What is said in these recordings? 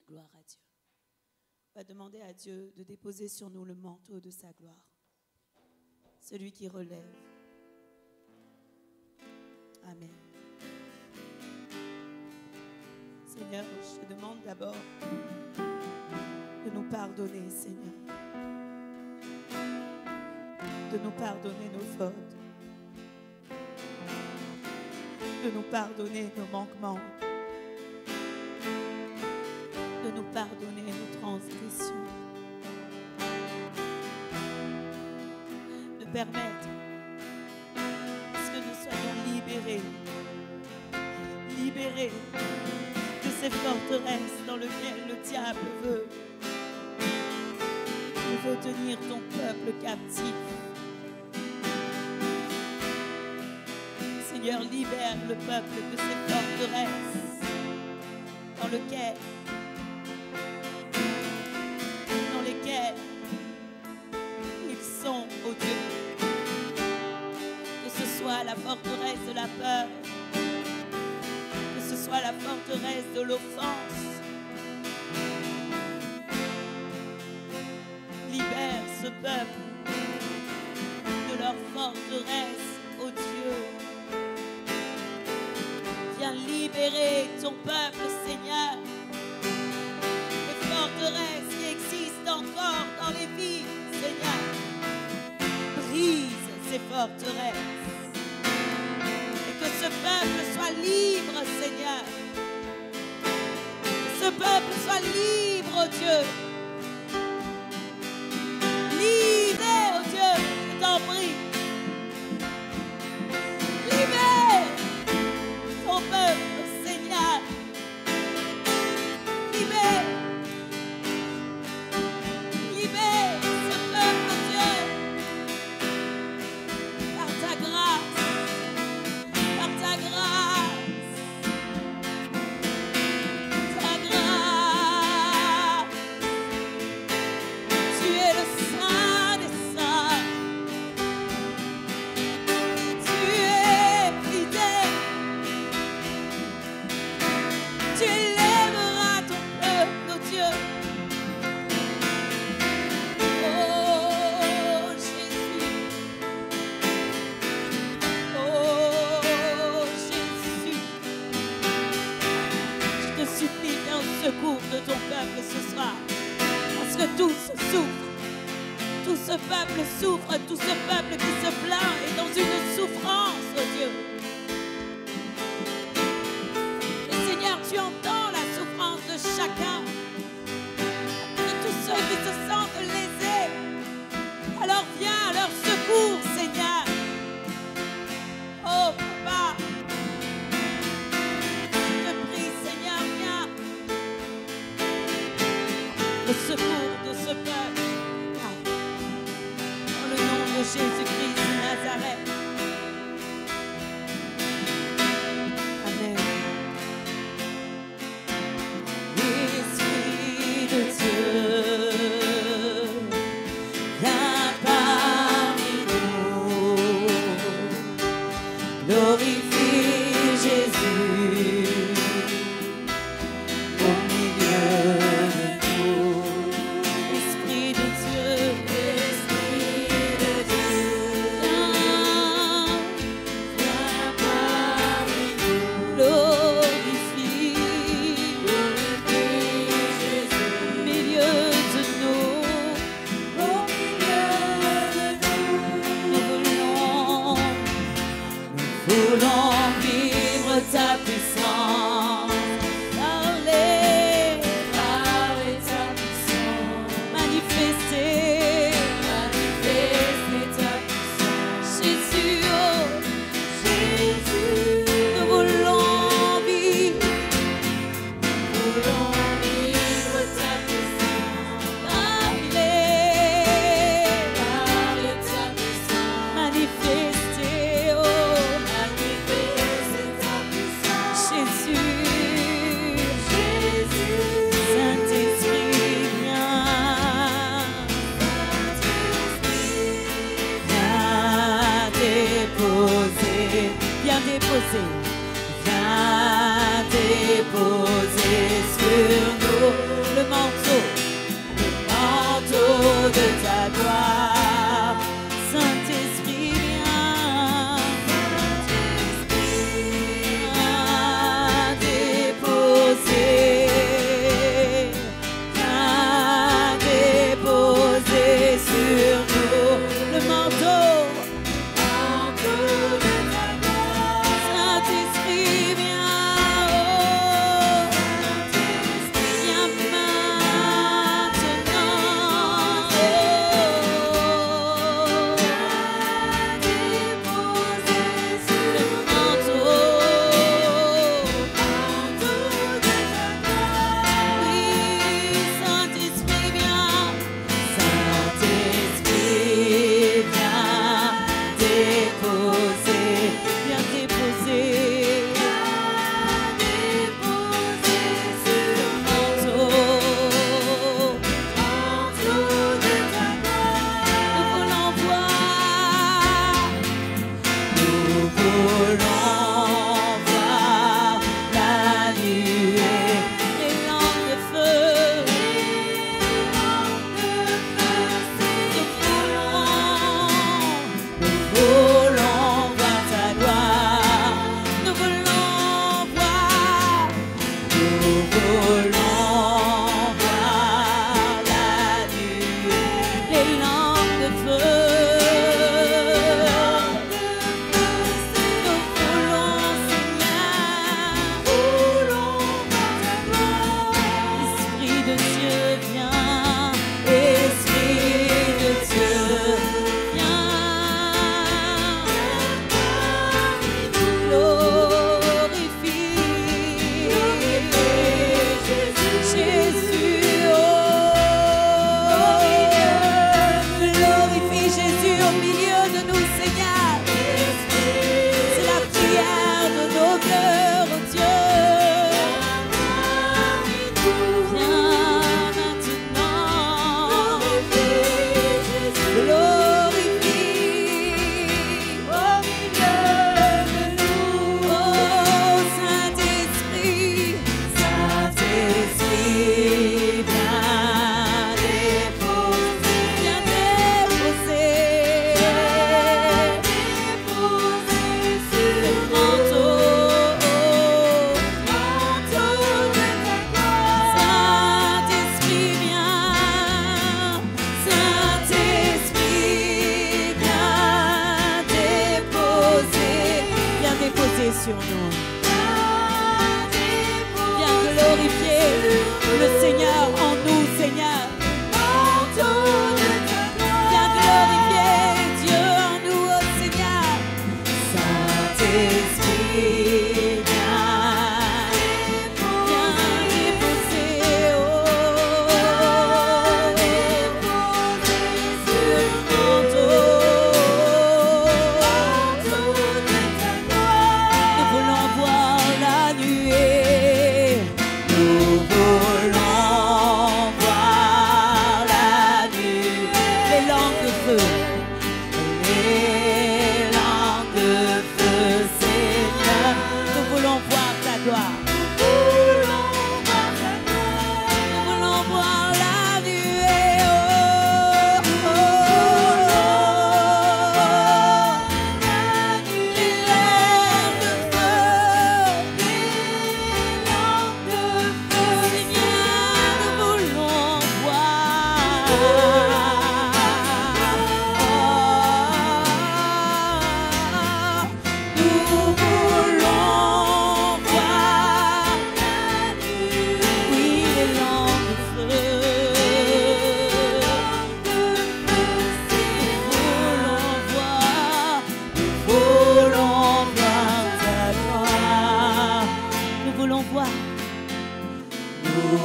Gloire à Dieu. On va demander à Dieu de déposer sur nous le manteau de sa gloire. Celui qui relève. Amen. Seigneur, je te demande d'abord de nous pardonner, Seigneur. De nous pardonner nos fautes. De nous pardonner nos manquements. De nous pardonner nos transgressions. De permettre que nous soyons libérés. Libérés de ces forteresses dans lesquelles le diable veut tenir ton peuple captif. Seigneur, libère le peuple de ces forteresses dans lesquelles ils sont, oh Dieu. Que ce soit la forteresse de la peur, que ce soit la forteresse de l'offense. Libère ce peuple de leur forteresse, oh Dieu. Viens libérer ton peuple, Seigneur. Les forteresses qui existent encore dans les vies, Seigneur. Brise ces forteresses. Et que ce peuple soit libre, Seigneur. Que ce peuple soit libre, oh Dieu. Libère, oh Dieu, je t'en prie. Libère ton peuple, Seigneur. Libère. Libère ce peuple, oh Dieu. Par ta grâce. Par ta grâce. Ta grâce. Tu es le Saint des Saints. Tu es fidèle. Tu élèveras ton peuple, oh Dieu. Oh Jésus. Oh Jésus. Je te supplie, viens au secours de ton peuple ce soir. Parce que tous souffrent. Tout ce peuple souffre. Tout ce peuple qui se plaint est dans une souffrance, oh Dieu. Et Seigneur, tu entends la souffrance de chacun. De tous ceux qui se sentent lésés. Alors viens à leur secours, Seigneur. Oh Papa. Je te prie, Seigneur, viens. Au secours de ce peuple. Dans le nom de Jésus-Christ de Nazareth. Amen. Esprit de Dieu, viens parmi nous, glorifie Jésus au milieu de nous.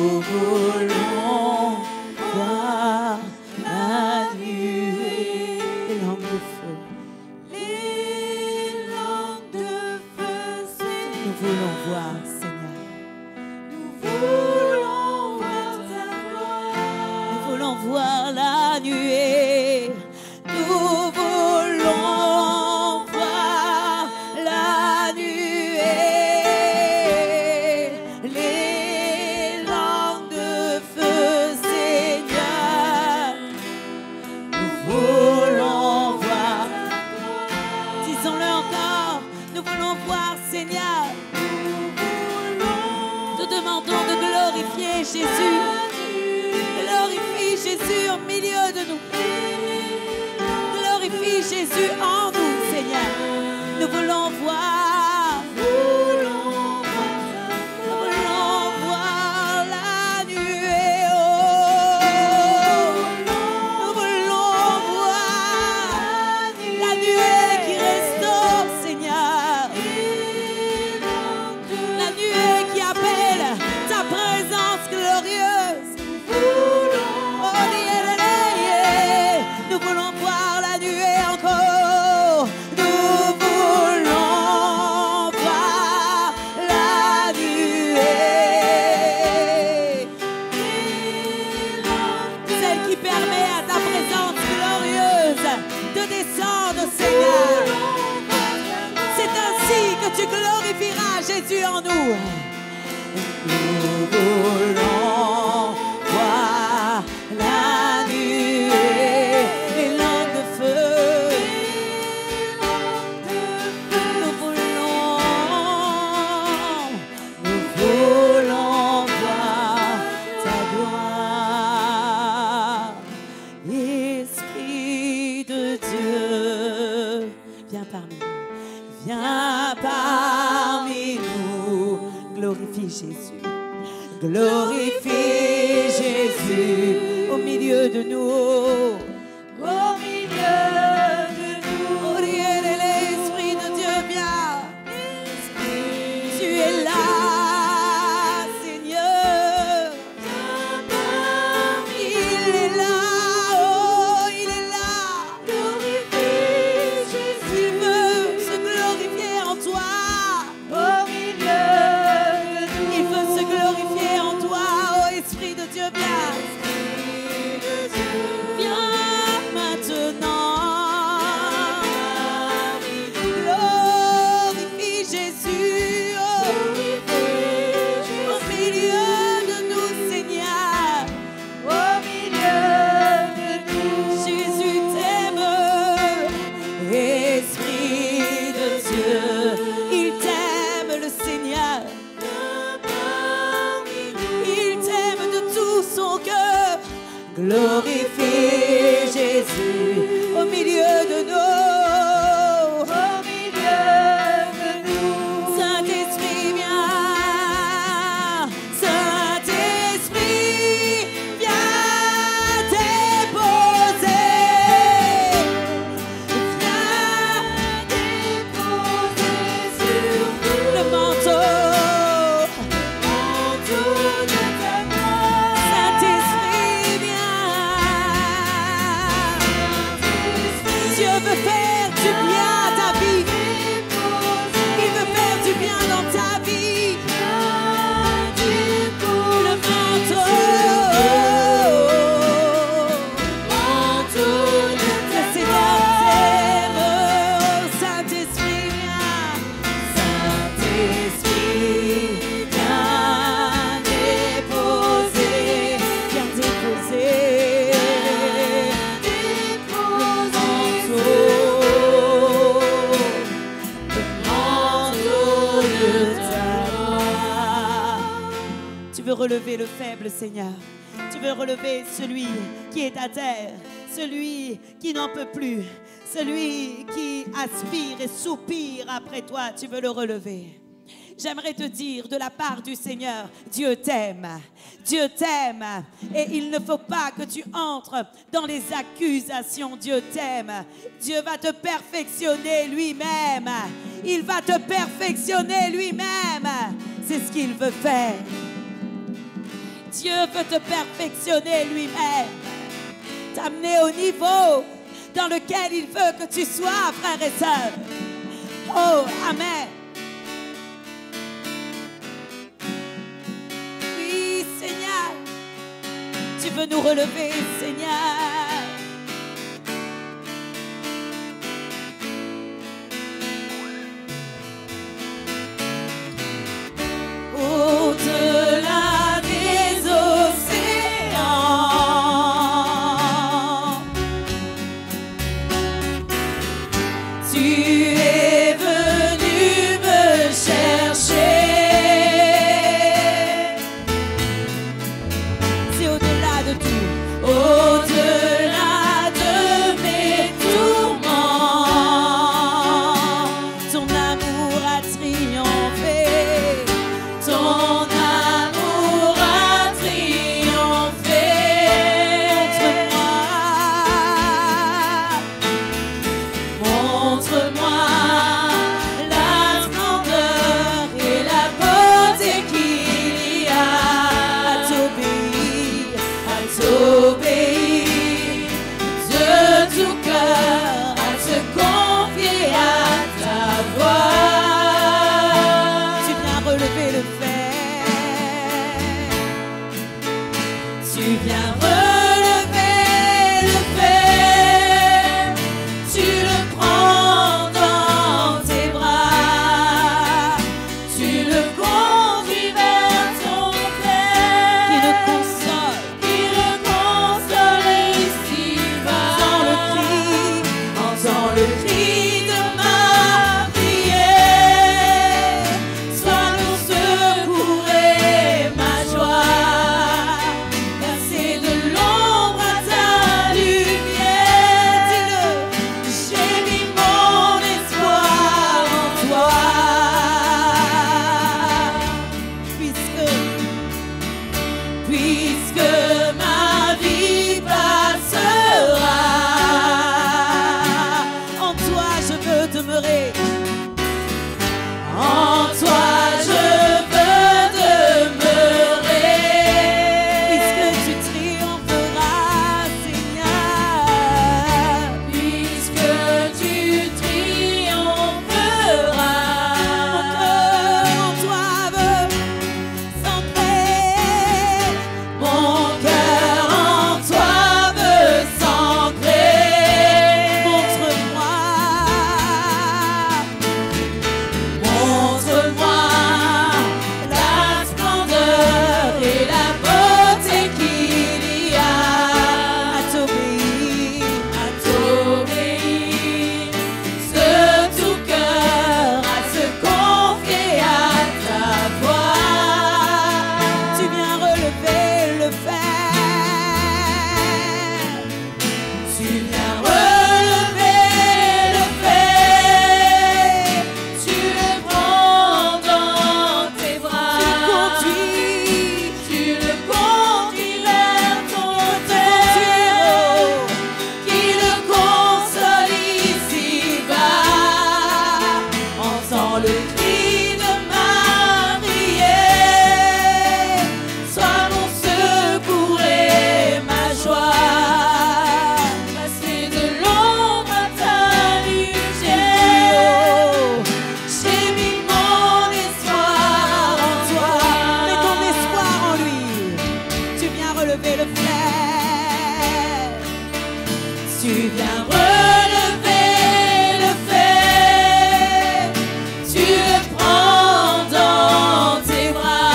Nous voulons voir la nuée. Les langues de feu. Les langues de feu, Seigneur. Nous voulons voir, Seigneur. Nous voulons voir ta gloire. Nous voulons voir la nuée. Nous voulons voir la nuée. Les langues de feu, Seigneur. Nous voulons voir. Disons-le encore. Nous voulons voir, Seigneur. Nous demandons de glorifier Jésus. Glorifie Jésus au milieu de nous. Glorifie Jésus en nous, Seigneur. Nous voulons voir. Nous voulons voir la nuée. Oh. Nous voulons voir la nuée qui restaure, Seigneur. La nuée qui appelle ta présence glorieuse. Oh, nous voulons voir la nuée encore. Nous voulons voir la nuée. Celle qui permet à ta présence glorieuse de descendre, Seigneur. C'est ainsi que tu glorifieras Jésus en nous. Nous voulons voir la nuée, les langues de feu. Nous voulons voir ta gloire. Esprit de Dieu, viens parmi nous. Viens parmi nous. Glorifie Jésus. Glorifie Jésus au milieu de nous. Au milieu de nous. Oh, l'Esprit de Dieu, viens. Tu es là, Seigneur. Il est là, oh, il est là. Glorifie Jésus. Il veut se glorifier en toi. Au milieu de nous. Il veut se glorifier en toi, oh Esprit de Dieu, viens. Viens maintenant. Glorifie Jésus, oh. Au milieu de nous, Seigneur. Au milieu de nous. Jésus t'aime, Esprit de Dieu. Il t'aime, le Seigneur. Il t'aime de tout son cœur. Glorifie Jésus au milieu de nous. Au milieu de nous. Saint-Esprit, viens. Saint-Esprit, viens déposer. Viens Déposer sur nous le manteau. tout de ta gloire. Saint-Esprit, viens. Dieu veut faire du bien à ta vie. Il veut faire du bien dans ta vie. Le manteau. Le Seigneur t'aime. Oh, Saint-Esprit, viens. Saint-Esprit, viens déposer. Viens déposer. Tu veux relever le faible, Seigneur. Tu veux relever celui qui est à terre, celui qui n'en peut plus, celui qui aspire et soupire après toi. Tu veux le relever. J'aimerais te dire de la part du Seigneur, Dieu t'aime. Dieu t'aime. Et il ne faut pas que tu entres dans les accusations. Dieu t'aime. Dieu va te perfectionner lui-même. Il va te perfectionner lui-même. C'est ce qu'il veut faire. Dieu veut te perfectionner lui-même, t'amener au niveau dans lequel il veut que tu sois, frères et sœurs. Oh, amen. Oui, Seigneur, tu veux nous relever, Seigneur. Au-delà des océans, tu es venu me chercher. C'est au-delà de tout, au-delà de mes tourments. Ton amour a triomphé. Ton amour a triomphé. Montre-moi la splendeur et la beauté qu'il y a à t'obéir de tout cœur, à te confier à ta voix. Tu viens relever le fer. Tu viens relever le fer. Tu le prends dans tes bras. Tu le conduis vers ton Père. Qui le console ici-bas. Entends le cri de ma prière. Sois mon secours et ma joie. Passer de l'ombre à ta lumière. Dis-le, j'ai mis mon espoir en toi. Puisque ma vie passera, en toi je veux demeurer. En toi je veux demeurer. Puisque tu triompheras, Seigneur. Puisque tu triompheras. Mon cœur en toi veut s'ancrer. Mon cœur en toi veut s'ancrer. Montre-moi la splendeur et la beauté qu'il y a à t'obéir de tout cœur, à se confier à ta voix. Tu viens relever le fer. Tu viens relever le fer. Tu le prends dans tes bras. Tu le conduis vers ton Père. Qui le console ici-bas. Entends le cri de ma prière. Sois mon secours et ma joie. Passer de l'ombre à ta lumière. J'ai mis mon espoir en toi. Mets ton espoir en lui. Tu viens relever le fer. Tu viens relever le fer. Tu le prends dans tes bras.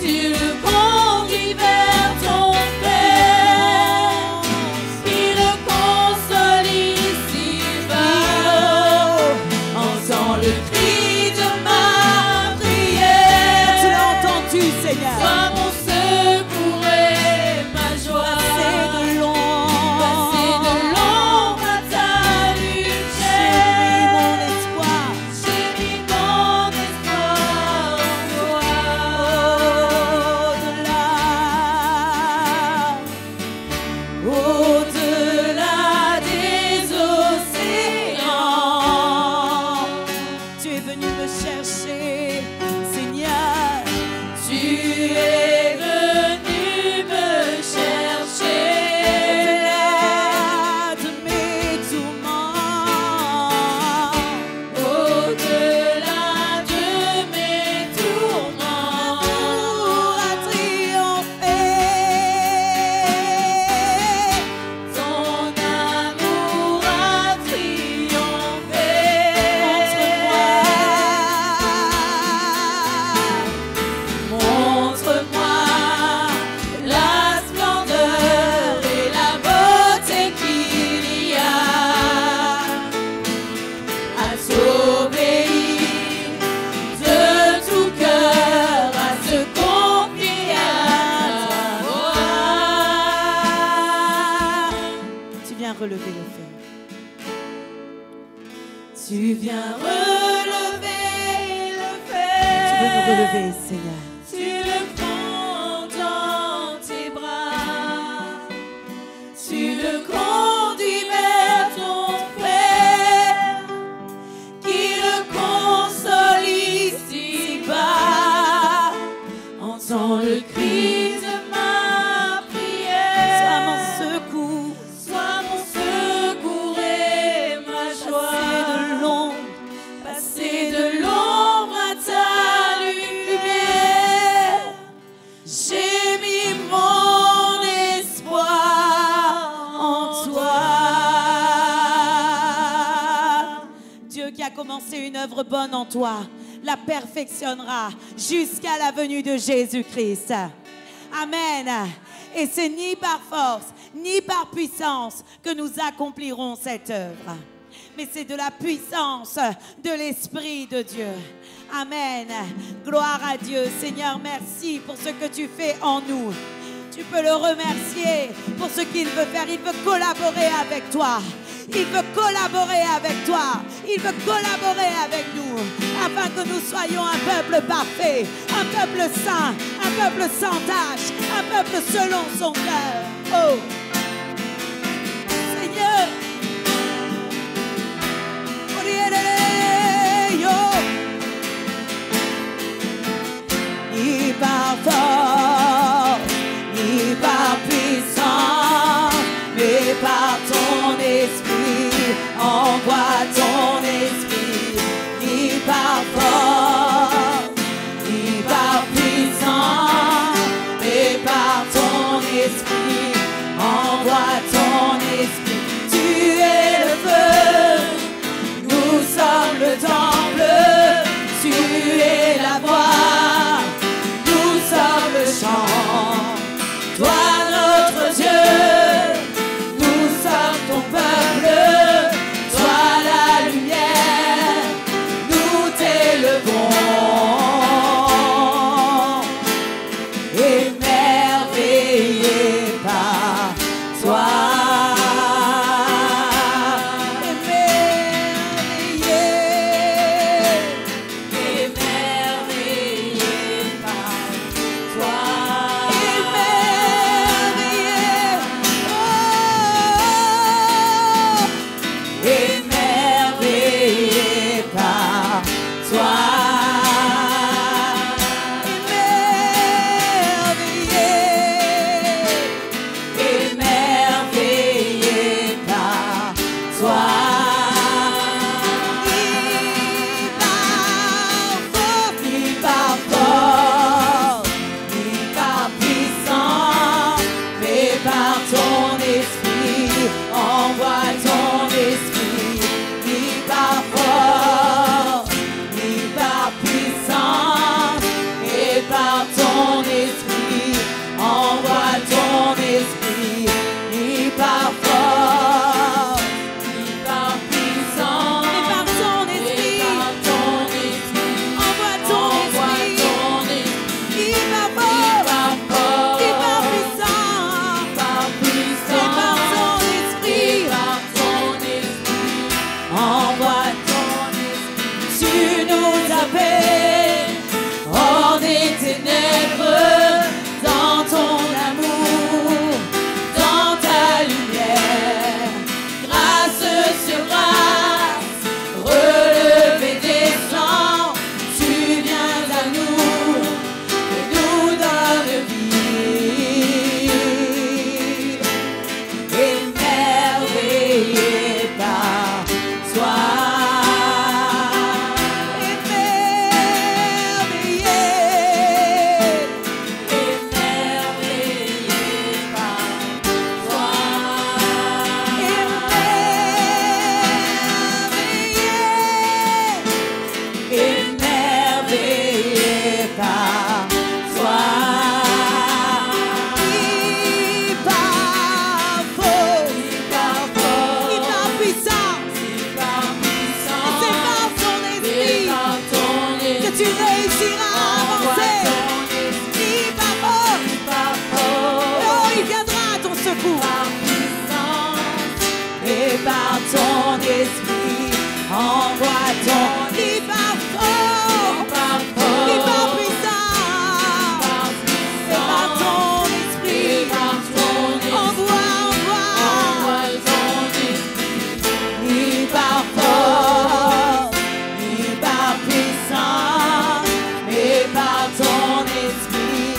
Tu le conduis vers ton Père. Il le console ici-bas. Entends le cri de ma prière. Tu l'as entendu, Seigneur. Sois mon secours et ma joie. Passer de relever le feu. Tu viens relever le Tu veux nous fer. relever, Seigneur. Tu le prends dans tes bras. Tu le conduis vers ton Père, qui le console ici-bas. Entends le cri de ma prière. Sois mon secours. Sois mon secours et ma joie. Passer de l'ombre à ta lumière. J'ai mis mon espoir en toi. Dieu qui a commencé une œuvre bonne en toi, la perfectionnera jusqu'à la venue de Jésus-Christ. Amen. Et c'est ni par force, ni par puissance que nous accomplirons cette œuvre. Mais c'est de la puissance de l'Esprit de Dieu. Amen. Gloire à Dieu. Seigneur, merci pour ce que tu fais en nous. Tu peux le remercier pour ce qu'il veut faire. Il veut collaborer avec toi. Il veut collaborer avec toi. Il veut collaborer avec nous afin que nous soyons un peuple parfait, un peuple saint, un peuple sans tache, un peuple selon son cœur. Oh! Seigneur! Ni par force, ni par puissance, mais par ton esprit, envoie ton esprit. Ni par force, ni par puissance, mais par ton esprit, envoie ton esprit. Tu es le feu, nous sommes le temple, tu es la voix, nous sommes le chant. Toi notre Dieu, nous sommes ton peuple, toi la lumière, nous t'élevons, émerveillés par toi. Émerveillés par toi. ton esprit, envoie ton lit par fort, lit par puissant, et par ton esprit, envoie ton esprit, lit par fort, lit par puissant, et par ton esprit,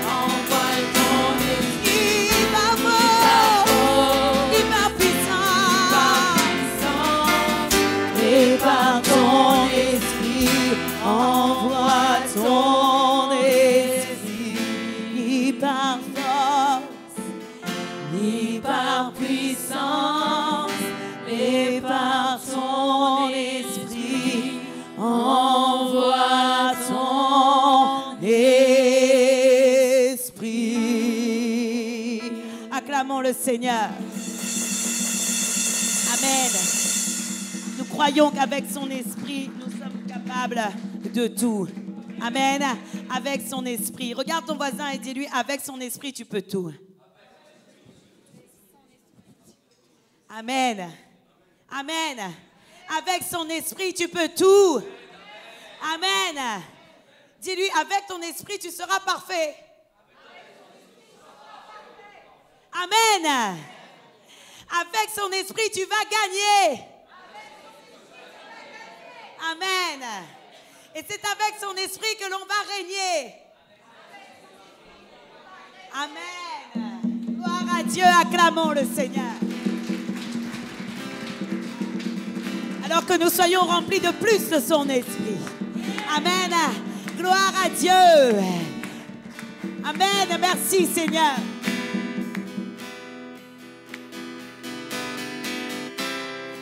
envoie ton esprit, par fort, lit par puissant, et par ton esprit, envoie ton esprit, ni par force, ni par puissance, mais par ton esprit, envoie ton esprit. Acclamons le Seigneur. Amen. Nous croyons qu'avec son esprit, nous sommes capables de tout. Amen. Avec son esprit. Regarde ton voisin et dis-lui, avec son esprit, tu peux tout. Amen. Amen. Avec son esprit, tu peux tout. Amen. Dis-lui, avec ton esprit, tu seras parfait. Amen. Avec son esprit, tu vas gagner. Amen. Et c'est avec son esprit que l'on va régner. Amen. Gloire à Dieu, acclamons le Seigneur. Alors que nous soyons remplis de plus de son esprit. Amen. Gloire à Dieu. Amen. Merci Seigneur.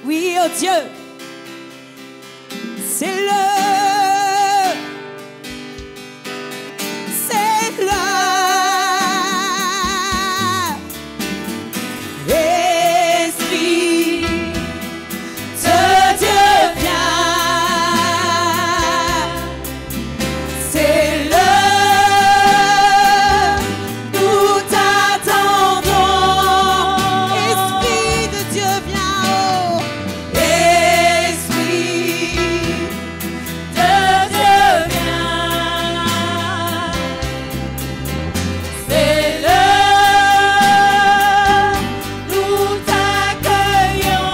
Oui, oh Dieu. C'est le Esprit de Dieu vient, c'est le nous t'attendons. Esprit de Dieu vient, oh Esprit de Dieu vient, c'est le nous t'accueillons.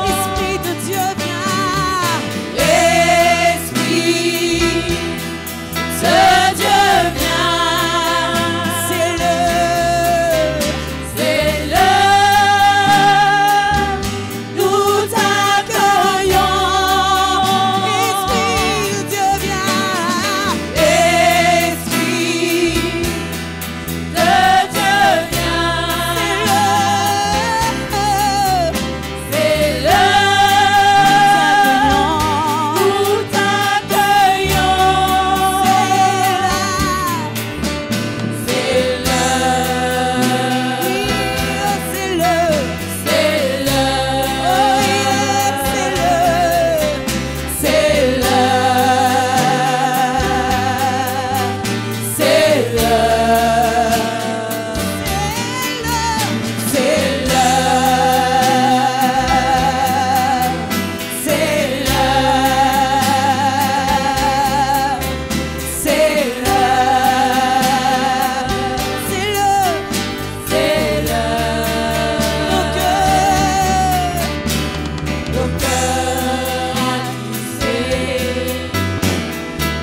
Esprit de Dieu vient, Esprit de Dieu vient, c'est le nous t'accueillons. Esprit de Dieu vient, Esprit de Dieu vient, c'est le nous t'accueillons. C'est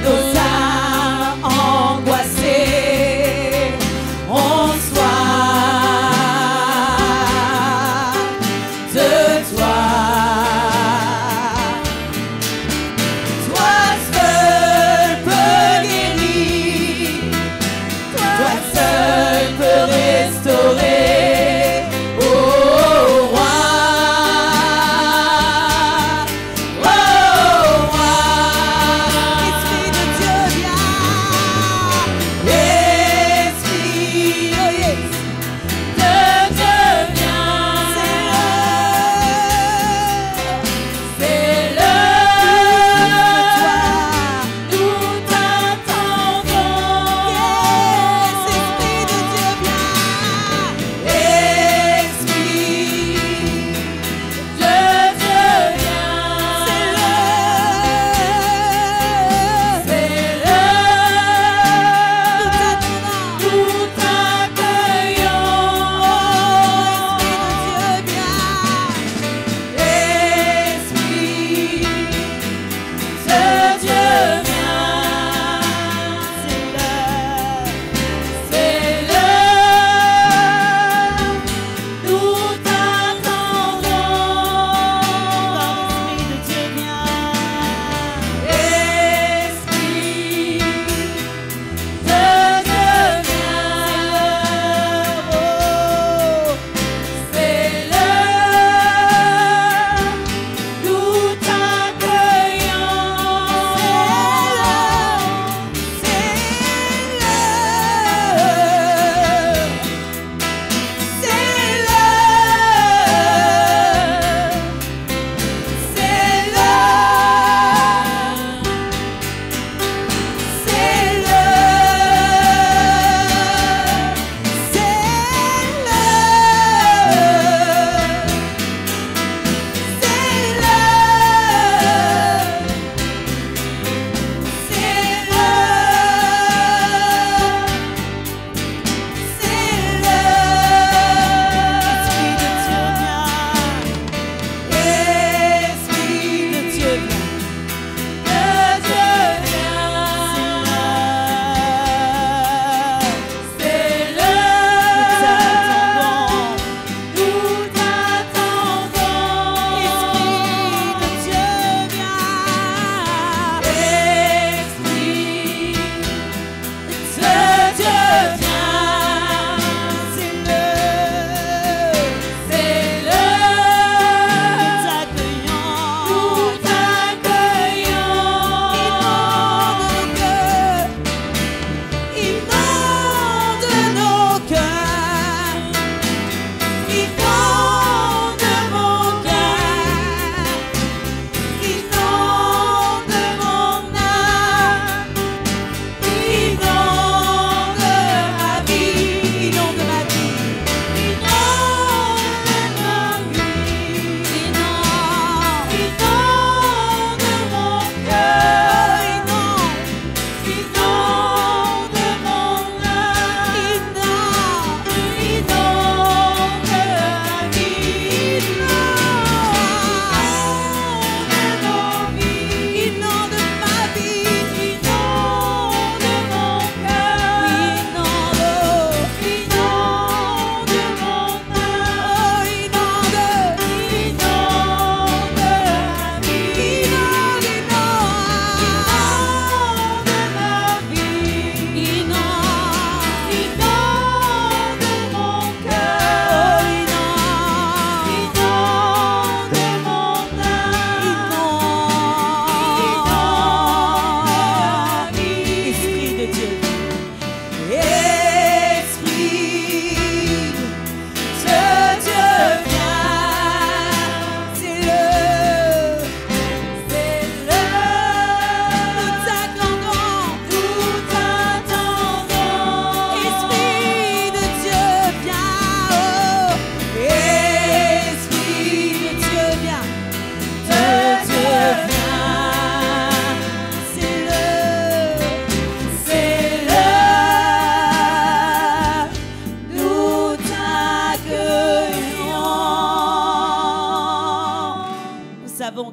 nos âmes angoissées ont soif de toi. Toi seul peux guérir, toi seul peux restaurer, ô roi. Esprit de Dieu vient, Esprit, oh yes, de Dieu vient, c'est le nous t'attendons. Yes, Esprit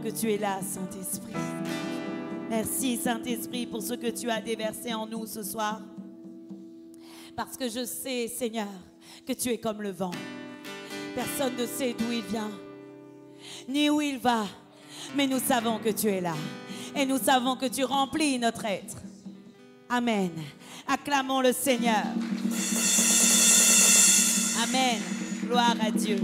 Que tu es là, Saint-Esprit. Merci, Saint-Esprit, pour ce que tu as déversé en nous ce soir. Parce que je sais, Seigneur, que tu es comme le vent. Personne ne sait d'où il vient, ni où il va, mais nous savons que tu es là. Et nous savons que tu remplis notre être. Amen. Acclamons le Seigneur. Amen. Gloire à Dieu.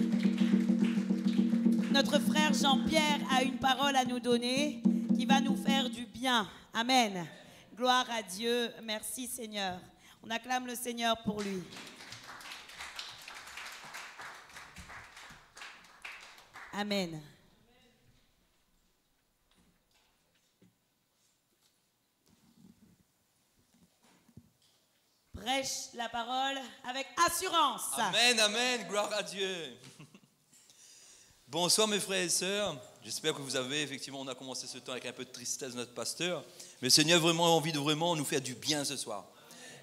Notre frère Jean-Pierre a une parole à nous donner qui va nous faire du bien. Amen. Gloire à Dieu. Merci Seigneur. On acclame le Seigneur pour lui. Amen. Prêche la parole avec assurance. Amen, amen. Gloire à Dieu. Bonsoir mes frères et sœurs, j'espère que vous avez, effectivement, on a commencé ce temps avec un peu de tristesse, notre pasteur, mais le Seigneur a vraiment envie de vraiment nous faire du bien ce soir.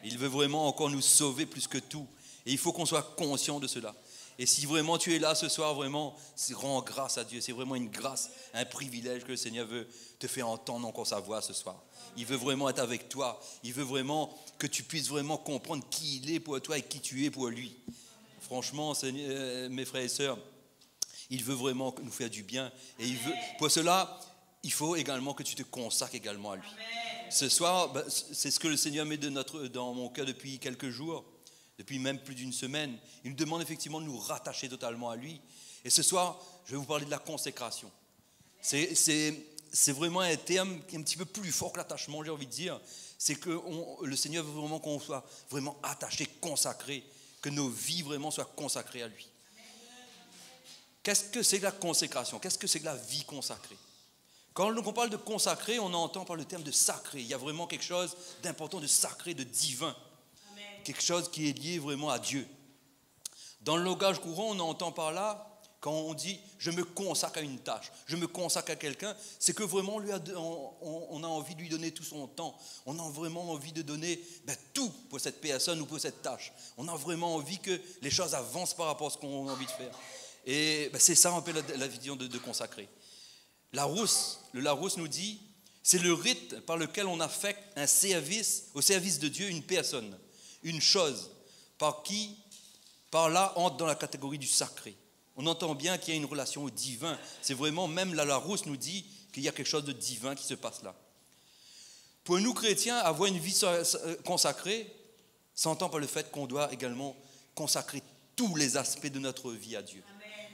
Il veut vraiment encore nous sauver plus que tout, et il faut qu'on soit conscient de cela. Et si vraiment tu es là ce soir, vraiment, c'est rends grâce à Dieu, c'est vraiment une grâce, un privilège que le Seigneur veut te faire entendre encore sa voix ce soir. Il veut vraiment être avec toi, il veut vraiment que tu puisses vraiment comprendre qui il est pour toi et qui tu es pour lui. Franchement, mes frères et sœurs, il veut vraiment nous faire du bien. Et il veut, pour cela, il faut également que tu te consacres également à lui. Amen. Ce soir, c'est ce que le Seigneur met dans mon cœur depuis quelques jours, depuis même plus d'une semaine. Il nous demande effectivement de nous rattacher totalement à lui. Et ce soir, je vais vous parler de la consécration. C'est vraiment un terme qui est un petit peu plus fort que l'attachement, j'ai envie de dire. C'est que le Seigneur veut vraiment qu'on soit vraiment attaché, consacré, que nos vies vraiment soient consacrées à lui. Qu'est-ce que c'est que la consécration? Qu'est-ce que c'est que la vie consacrée? Quand on parle de consacré, on entend par le terme de sacré. Il y a vraiment quelque chose d'important, de sacré, de divin. Amen. Quelque chose qui est lié vraiment à Dieu. Dans le langage courant, on entend par là, quand on dit « je me consacre à une tâche », « je me consacre à quelqu'un », c'est que vraiment on a envie de lui donner tout son temps. On a vraiment envie de donner tout pour cette personne ou pour cette tâche. On a vraiment envie que les choses avancent par rapport à ce qu'on a envie de faire. Et c'est ça un peu la vision de consacrer. Le Larousse nous dit, c'est le rite par lequel on affecte un service, au service de Dieu, une personne, une chose, par là entre dans la catégorie du sacré. On entend bien qu'il y a une relation au divin. C'est vraiment, même la Larousse nous dit qu'il y a quelque chose de divin qui se passe là. Pour nous chrétiens, avoir une vie consacrée, s'entend par le fait qu'on doit également consacrer tous les aspects de notre vie à Dieu.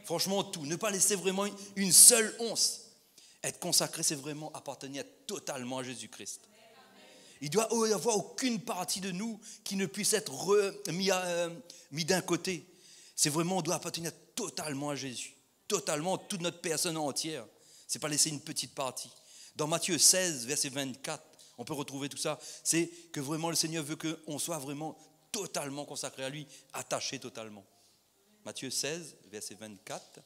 Franchement, tout. Ne pas laisser vraiment une seule once. Être consacré, c'est vraiment appartenir totalement à Jésus-Christ. Il doit y avoir aucune partie de nous qui ne puisse être mis d'un côté. C'est vraiment, on doit appartenir totalement à Jésus. Totalement, toute notre personne entière. Ce n'est pas laisser une petite partie. Dans Matthieu 16, verset 24, on peut retrouver tout ça. C'est que vraiment le Seigneur veut qu'on soit vraiment totalement consacré à lui, attaché totalement. Matthieu 16, verset 24.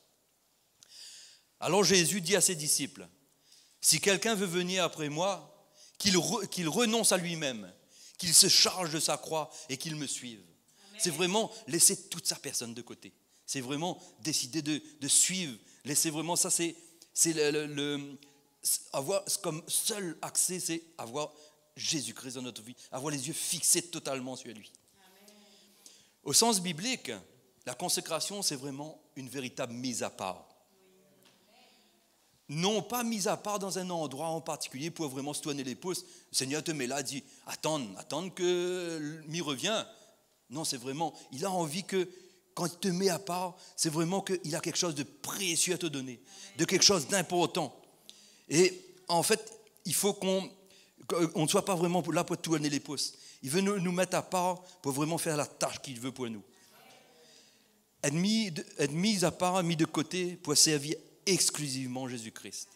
Alors Jésus dit à ses disciples, « Si quelqu'un veut venir après moi, qu'il renonce à lui-même, qu'il se charge de sa croix et qu'il me suive. » C'est vraiment laisser toute sa personne de côté. C'est vraiment décider de suivre. Laisser vraiment ça, c'est avoir comme seul accès, c'est avoir Jésus-Christ dans notre vie, avoir les yeux fixés totalement sur lui. Amen. Au sens biblique, la consécration, c'est vraiment une véritable mise à part. Non pas mise à part dans un endroit en particulier pour vraiment se tourner les pouces. Le Seigneur te met là, dit, attends que m'y revient. Non, c'est vraiment, il a envie que, quand il te met à part, c'est vraiment qu'il a quelque chose de précieux à te donner, de quelque chose d'important. Et en fait, il faut qu'on ne soit pas vraiment là pour tourner les pouces. Il veut nous mettre à part pour vraiment faire la tâche qu'il veut pour nous. Être mis à part, mis de côté pour servir exclusivement Jésus-Christ.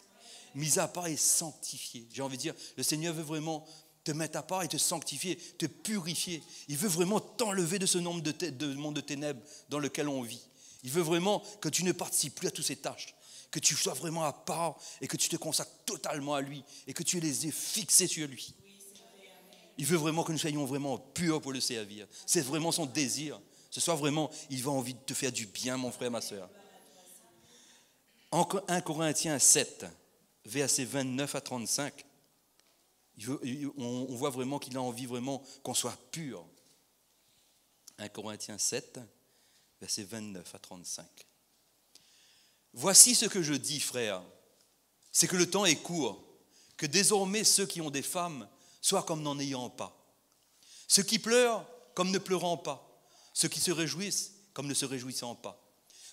Mis à part et sanctifié. J'ai envie de dire, le Seigneur veut vraiment te mettre à part et te sanctifier, te purifier. Il veut vraiment t'enlever de ce monde de ténèbres dans lequel on vit. Il veut vraiment que tu ne participes plus à toutes ces tâches, que tu sois vraiment à part et que tu te consacres totalement à lui et que tu aies les yeux fixés sur lui. Il veut vraiment que nous soyons vraiment purs pour le servir. C'est vraiment son désir. Ce soir vraiment, il a envie de te faire du bien, mon frère, ma soeur. En 1 Corinthiens 7, versets 29 à 35, on voit vraiment qu'il a envie vraiment qu'on soit pur. 1 Corinthiens 7, versets 29 à 35. Voici ce que je dis, frères, c'est que le temps est court, que désormais ceux qui ont des femmes soient comme n'en ayant pas. Ceux qui pleurent comme ne pleurant pas. Ceux qui se réjouissent comme ne se réjouissant pas.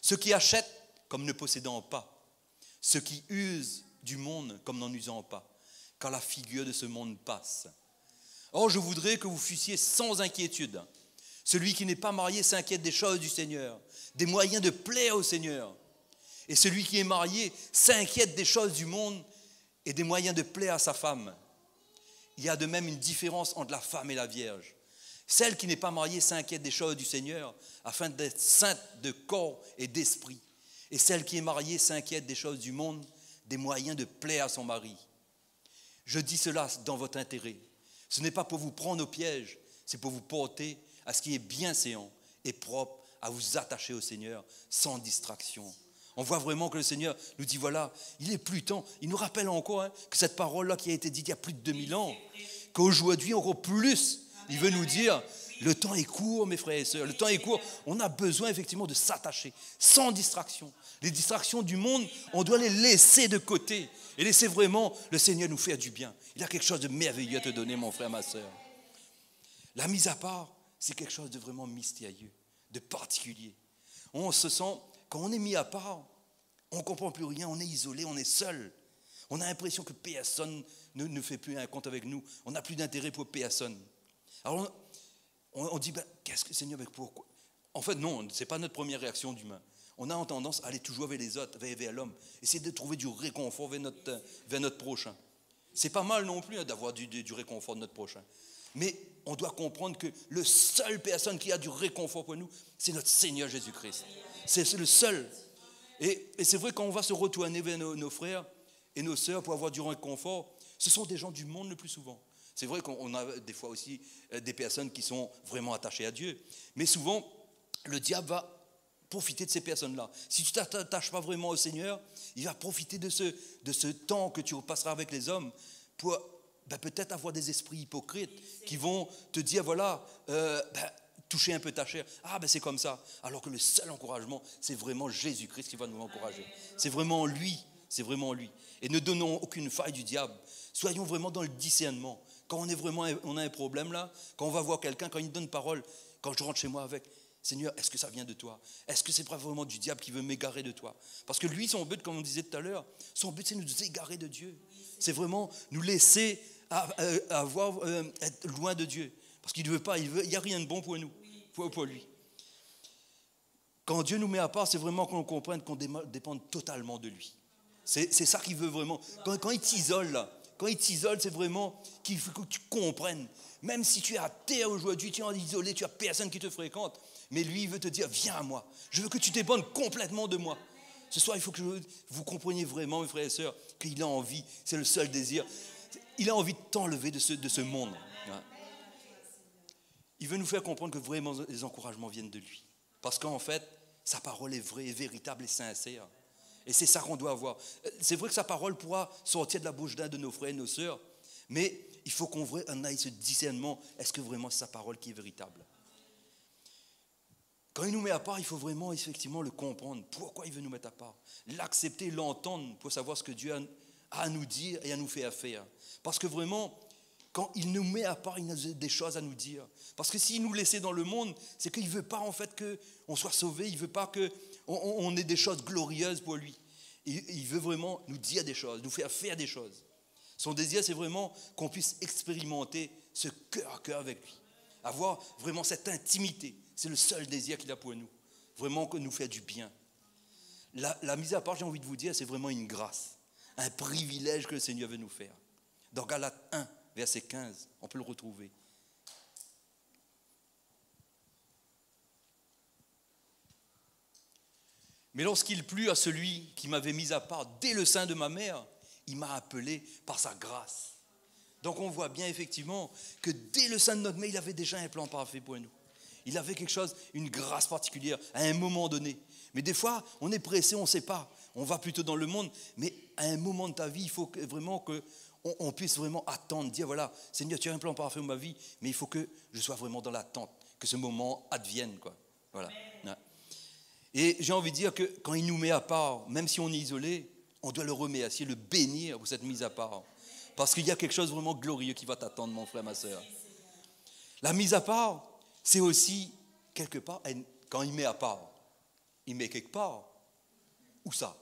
Ceux qui achètent comme ne possédant pas. Ceux qui usent du monde comme n'en usant pas. Car la figure de ce monde passe. Or, je voudrais que vous fussiez sans inquiétude. Celui qui n'est pas marié s'inquiète des choses du Seigneur, des moyens de plaire au Seigneur. Et celui qui est marié s'inquiète des choses du monde et des moyens de plaire à sa femme. Il y a de même une différence entre la femme et la vierge. Celle qui n'est pas mariée s'inquiète des choses du Seigneur afin d'être sainte de corps et d'esprit. Et celle qui est mariée s'inquiète des choses du monde, des moyens de plaire à son mari. Je dis cela dans votre intérêt. Ce n'est pas pour vous prendre au piège, c'est pour vous porter à ce qui est bienséant et propre, à vous attacher au Seigneur sans distraction. On voit vraiment que le Seigneur nous dit, voilà, il est plus temps. Il nous rappelle encore que cette parole-là qui a été dite il y a plus de 2000 ans, qu'aujourd'hui encore plus, il veut nous dire, le temps est court, mes frères et sœurs, le temps est court. On a besoin effectivement de s'attacher, sans distraction. Les distractions du monde, on doit les laisser de côté et laisser vraiment le Seigneur nous faire du bien. Il a quelque chose de merveilleux à te donner, mon frère, ma sœur. La mise à part, c'est quelque chose de vraiment mystérieux, de particulier. On se sent, quand on est mis à part, on ne comprend plus rien, on est isolé, on est seul. On a l'impression que personne ne fait plus un compte avec nous. On n'a plus d'intérêt pour personne. Alors on dit, qu'est-ce que Seigneur, pourquoi ? En fait, non, ce n'est pas notre première réaction d'humain. On a tendance à aller toujours vers les autres, vers l'homme, essayer de trouver du réconfort vers notre prochain. C'est pas mal non plus d'avoir du réconfort de notre prochain. Mais on doit comprendre que le seul personne qui a du réconfort pour nous, c'est notre Seigneur Jésus-Christ. C'est le seul. Et c'est vrai, quand on va se retourner vers nos frères et nos sœurs pour avoir du réconfort, ce sont des gens du monde le plus souvent. C'est vrai qu'on a des fois aussi des personnes qui sont vraiment attachées à Dieu. Mais souvent, le diable va profiter de ces personnes-là. Si tu ne t'attaches pas vraiment au Seigneur, il va profiter de ce temps que tu passeras avec les hommes pour peut-être avoir des esprits hypocrites qui vont te dire, voilà, toucher un peu ta chair. C'est comme ça. Alors que le seul encouragement, c'est vraiment Jésus-Christ qui va nous encourager. C'est vraiment lui c'est vraiment lui. Et ne donnons aucune faille du diable. Soyons vraiment dans le discernement. Quand on a un problème là, quand on va voir quelqu'un, quand il nous donne parole, quand je rentre chez moi avec, Seigneur, est-ce que ça vient de toi? Est-ce que c'est pas vraiment du diable qui veut m'égarer de toi? Parce que lui, son but, comme on disait tout à l'heure, son but c'est nous égarer de Dieu. C'est vraiment nous laisser être loin de Dieu. Parce qu'il ne veut pas, il n'y a rien de bon pour nous, pour lui. Quand Dieu nous met à part, c'est vraiment qu'on comprenne qu'on dépend totalement de lui. C'est ça qu'il veut vraiment. Quand il t'isole, là, c'est vraiment qu'il faut que tu comprennes. Même si tu es à terre aujourd'hui, tu es isolé, tu n'as personne qui te fréquente, mais lui, il veut te dire, viens à moi. Je veux que tu dépendes complètement de moi. Ce soir, il faut que vous compreniez vraiment, mes frères et sœurs, qu'il a envie, c'est le seul désir. Il a envie de t'enlever de ce monde. Il veut nous faire comprendre que vraiment les encouragements viennent de lui. Parce qu'en fait, sa parole est vraie, véritable et sincère. Et c'est ça qu'on doit avoir. C'est vrai que sa parole pourra sortir de la bouche d'un de nos frères et nos sœurs, mais il faut qu'on aille ce discernement. Est-ce que vraiment c'est sa parole qui est véritable? Quand il nous met à part, il faut vraiment effectivement le comprendre. Pourquoi il veut nous mettre à part? L'accepter, l'entendre pour savoir ce que Dieu a à nous dire et à nous faire faire. Parce que vraiment, quand il nous met à part, il a des choses à nous dire. Parce que s'il nous laissait dans le monde, c'est qu'il ne veut pas en fait qu'on soit sauvés, il ne veut pas qu'on ait des choses glorieuses pour lui. Il veut vraiment nous dire des choses, nous faire faire des choses. Son désir, c'est vraiment qu'on puisse expérimenter ce cœur à cœur avec lui. Avoir vraiment cette intimité. C'est le seul désir qu'il a pour nous. Vraiment que nous faire du bien. La mise à part, j'ai envie de vous dire, c'est vraiment une grâce. Un privilège que le Seigneur veut nous faire. Dans Galates 1, verset 15, on peut le retrouver. Mais lorsqu'il plut à celui qui m'avait mis à part dès le sein de ma mère, il m'a appelé par sa grâce. Donc on voit bien effectivement que dès le sein de notre mère, il avait déjà un plan parfait pour nous. Il avait quelque chose, une grâce particulière à un moment donné. Mais des fois, on est pressé, on ne sait pas. On va plutôt dans le monde. Mais à un moment de ta vie, il faut vraiment qu'on puisse vraiment attendre, dire voilà, Seigneur, tu as un plan parfait pour ma vie, mais il faut que je sois vraiment dans l'attente, que ce moment advienne, quoi. Voilà. Et j'ai envie de dire que quand il nous met à part, même si on est isolé, on doit le remercier, le bénir pour cette mise à part. Parce qu'il y a quelque chose vraiment glorieux qui va t'attendre, mon frère, ma soeur. La mise à part, c'est aussi, quelque part, quand il met à part, il met quelque part. Où ça?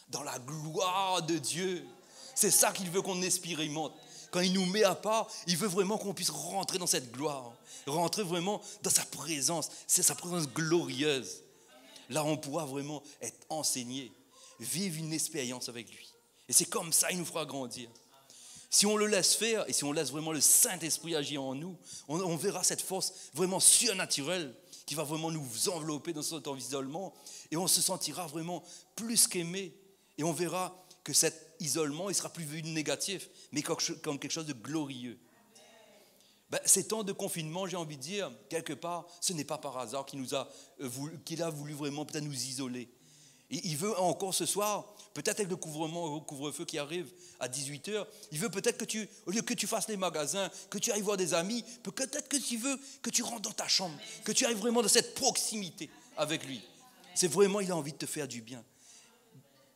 Dans la gloire de Dieu. C'est ça qu'il veut qu'on expérimente. Quand il nous met à part, il veut vraiment qu'on puisse rentrer dans cette gloire. Rentrer vraiment dans sa présence. C'est sa présence glorieuse. Là, on pourra vraiment être enseigné, vivre une expérience avec lui. Et c'est comme ça qu'il nous fera grandir. Si on le laisse faire et si on laisse vraiment le Saint-Esprit agir en nous, on verra cette force vraiment surnaturelle qui va vraiment nous envelopper dans son isolement et on se sentira vraiment plus qu'aimé. Et on verra que cet isolement, il sera plus vu négatif, mais comme quelque chose de glorieux. Ces temps de confinement, j'ai envie de dire, quelque part, ce n'est pas par hasard qu'il a voulu vraiment peut-être nous isoler. Et il veut encore ce soir, peut-être avec le couvre-feu qui arrive à 18h, il veut peut-être que au lieu que tu fasses les magasins, que tu ailles voir des amis, peut-être que tu veux que tu rentres dans ta chambre, que tu ailles vraiment dans cette proximité avec lui. C'est vraiment, il a envie de te faire du bien.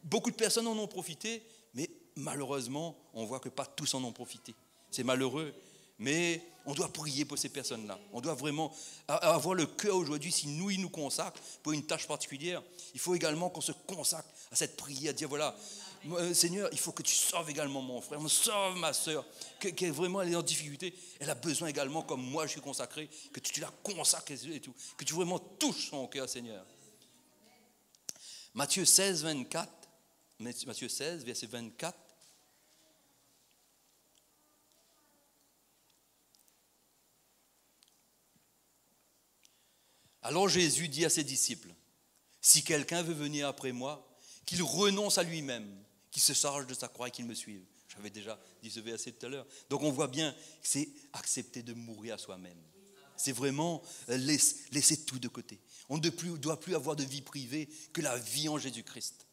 Beaucoup de personnes en ont profité, mais malheureusement, on voit que pas tous en ont profité. C'est malheureux. Mais on doit prier pour ces personnes-là. On doit vraiment avoir le cœur aujourd'hui, si nous, il nous consacre pour une tâche particulière, il faut également qu'on se consacre à cette prière, à dire voilà, Seigneur, il faut que tu sauves également mon frère, sauve ma soeur, qui est vraiment elle est en difficulté, elle a besoin également, comme moi je suis consacré, que tu la consacres et tout, que tu vraiment touches son cœur, Seigneur. Matthieu 16, verset 24. Alors Jésus dit à ses disciples, si quelqu'un veut venir après moi, qu'il renonce à lui-même, qu'il se charge de sa croix et qu'il me suive. J'avais déjà dit ce verset tout à l'heure. Donc on voit bien que c'est accepter de mourir à soi-même. C'est vraiment laisser tout de côté. On ne doit plus avoir de vie privée que la vie en Jésus-Christ.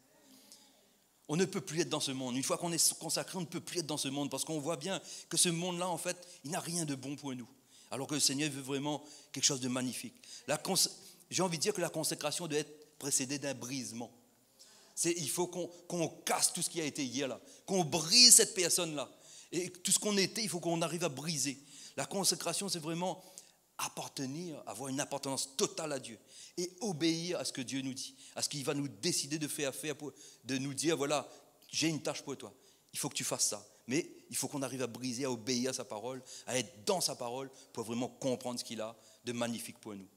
On ne peut plus être dans ce monde. Une fois qu'on est consacré, on ne peut plus être dans ce monde parce qu'on voit bien que ce monde-là, en fait, il n'a rien de bon pour nous. Alors que le Seigneur veut vraiment quelque chose de magnifique. J'ai envie de dire que la consécration doit être précédée d'un brisement. Il faut qu'on casse tout ce qui a été hier là, qu'on brise cette personne-là. Et tout ce qu'on était, il faut qu'on arrive à briser. La consécration, c'est vraiment appartenir, avoir une appartenance totale à Dieu et obéir à ce que Dieu nous dit, à ce qu'il va nous décider de faire, de nous dire, voilà, j'ai une tâche pour toi, il faut que tu fasses ça. Mais il faut qu'on arrive à briser, à obéir à sa parole, à être dans sa parole pour vraiment comprendre ce qu'il a de magnifique pour nous.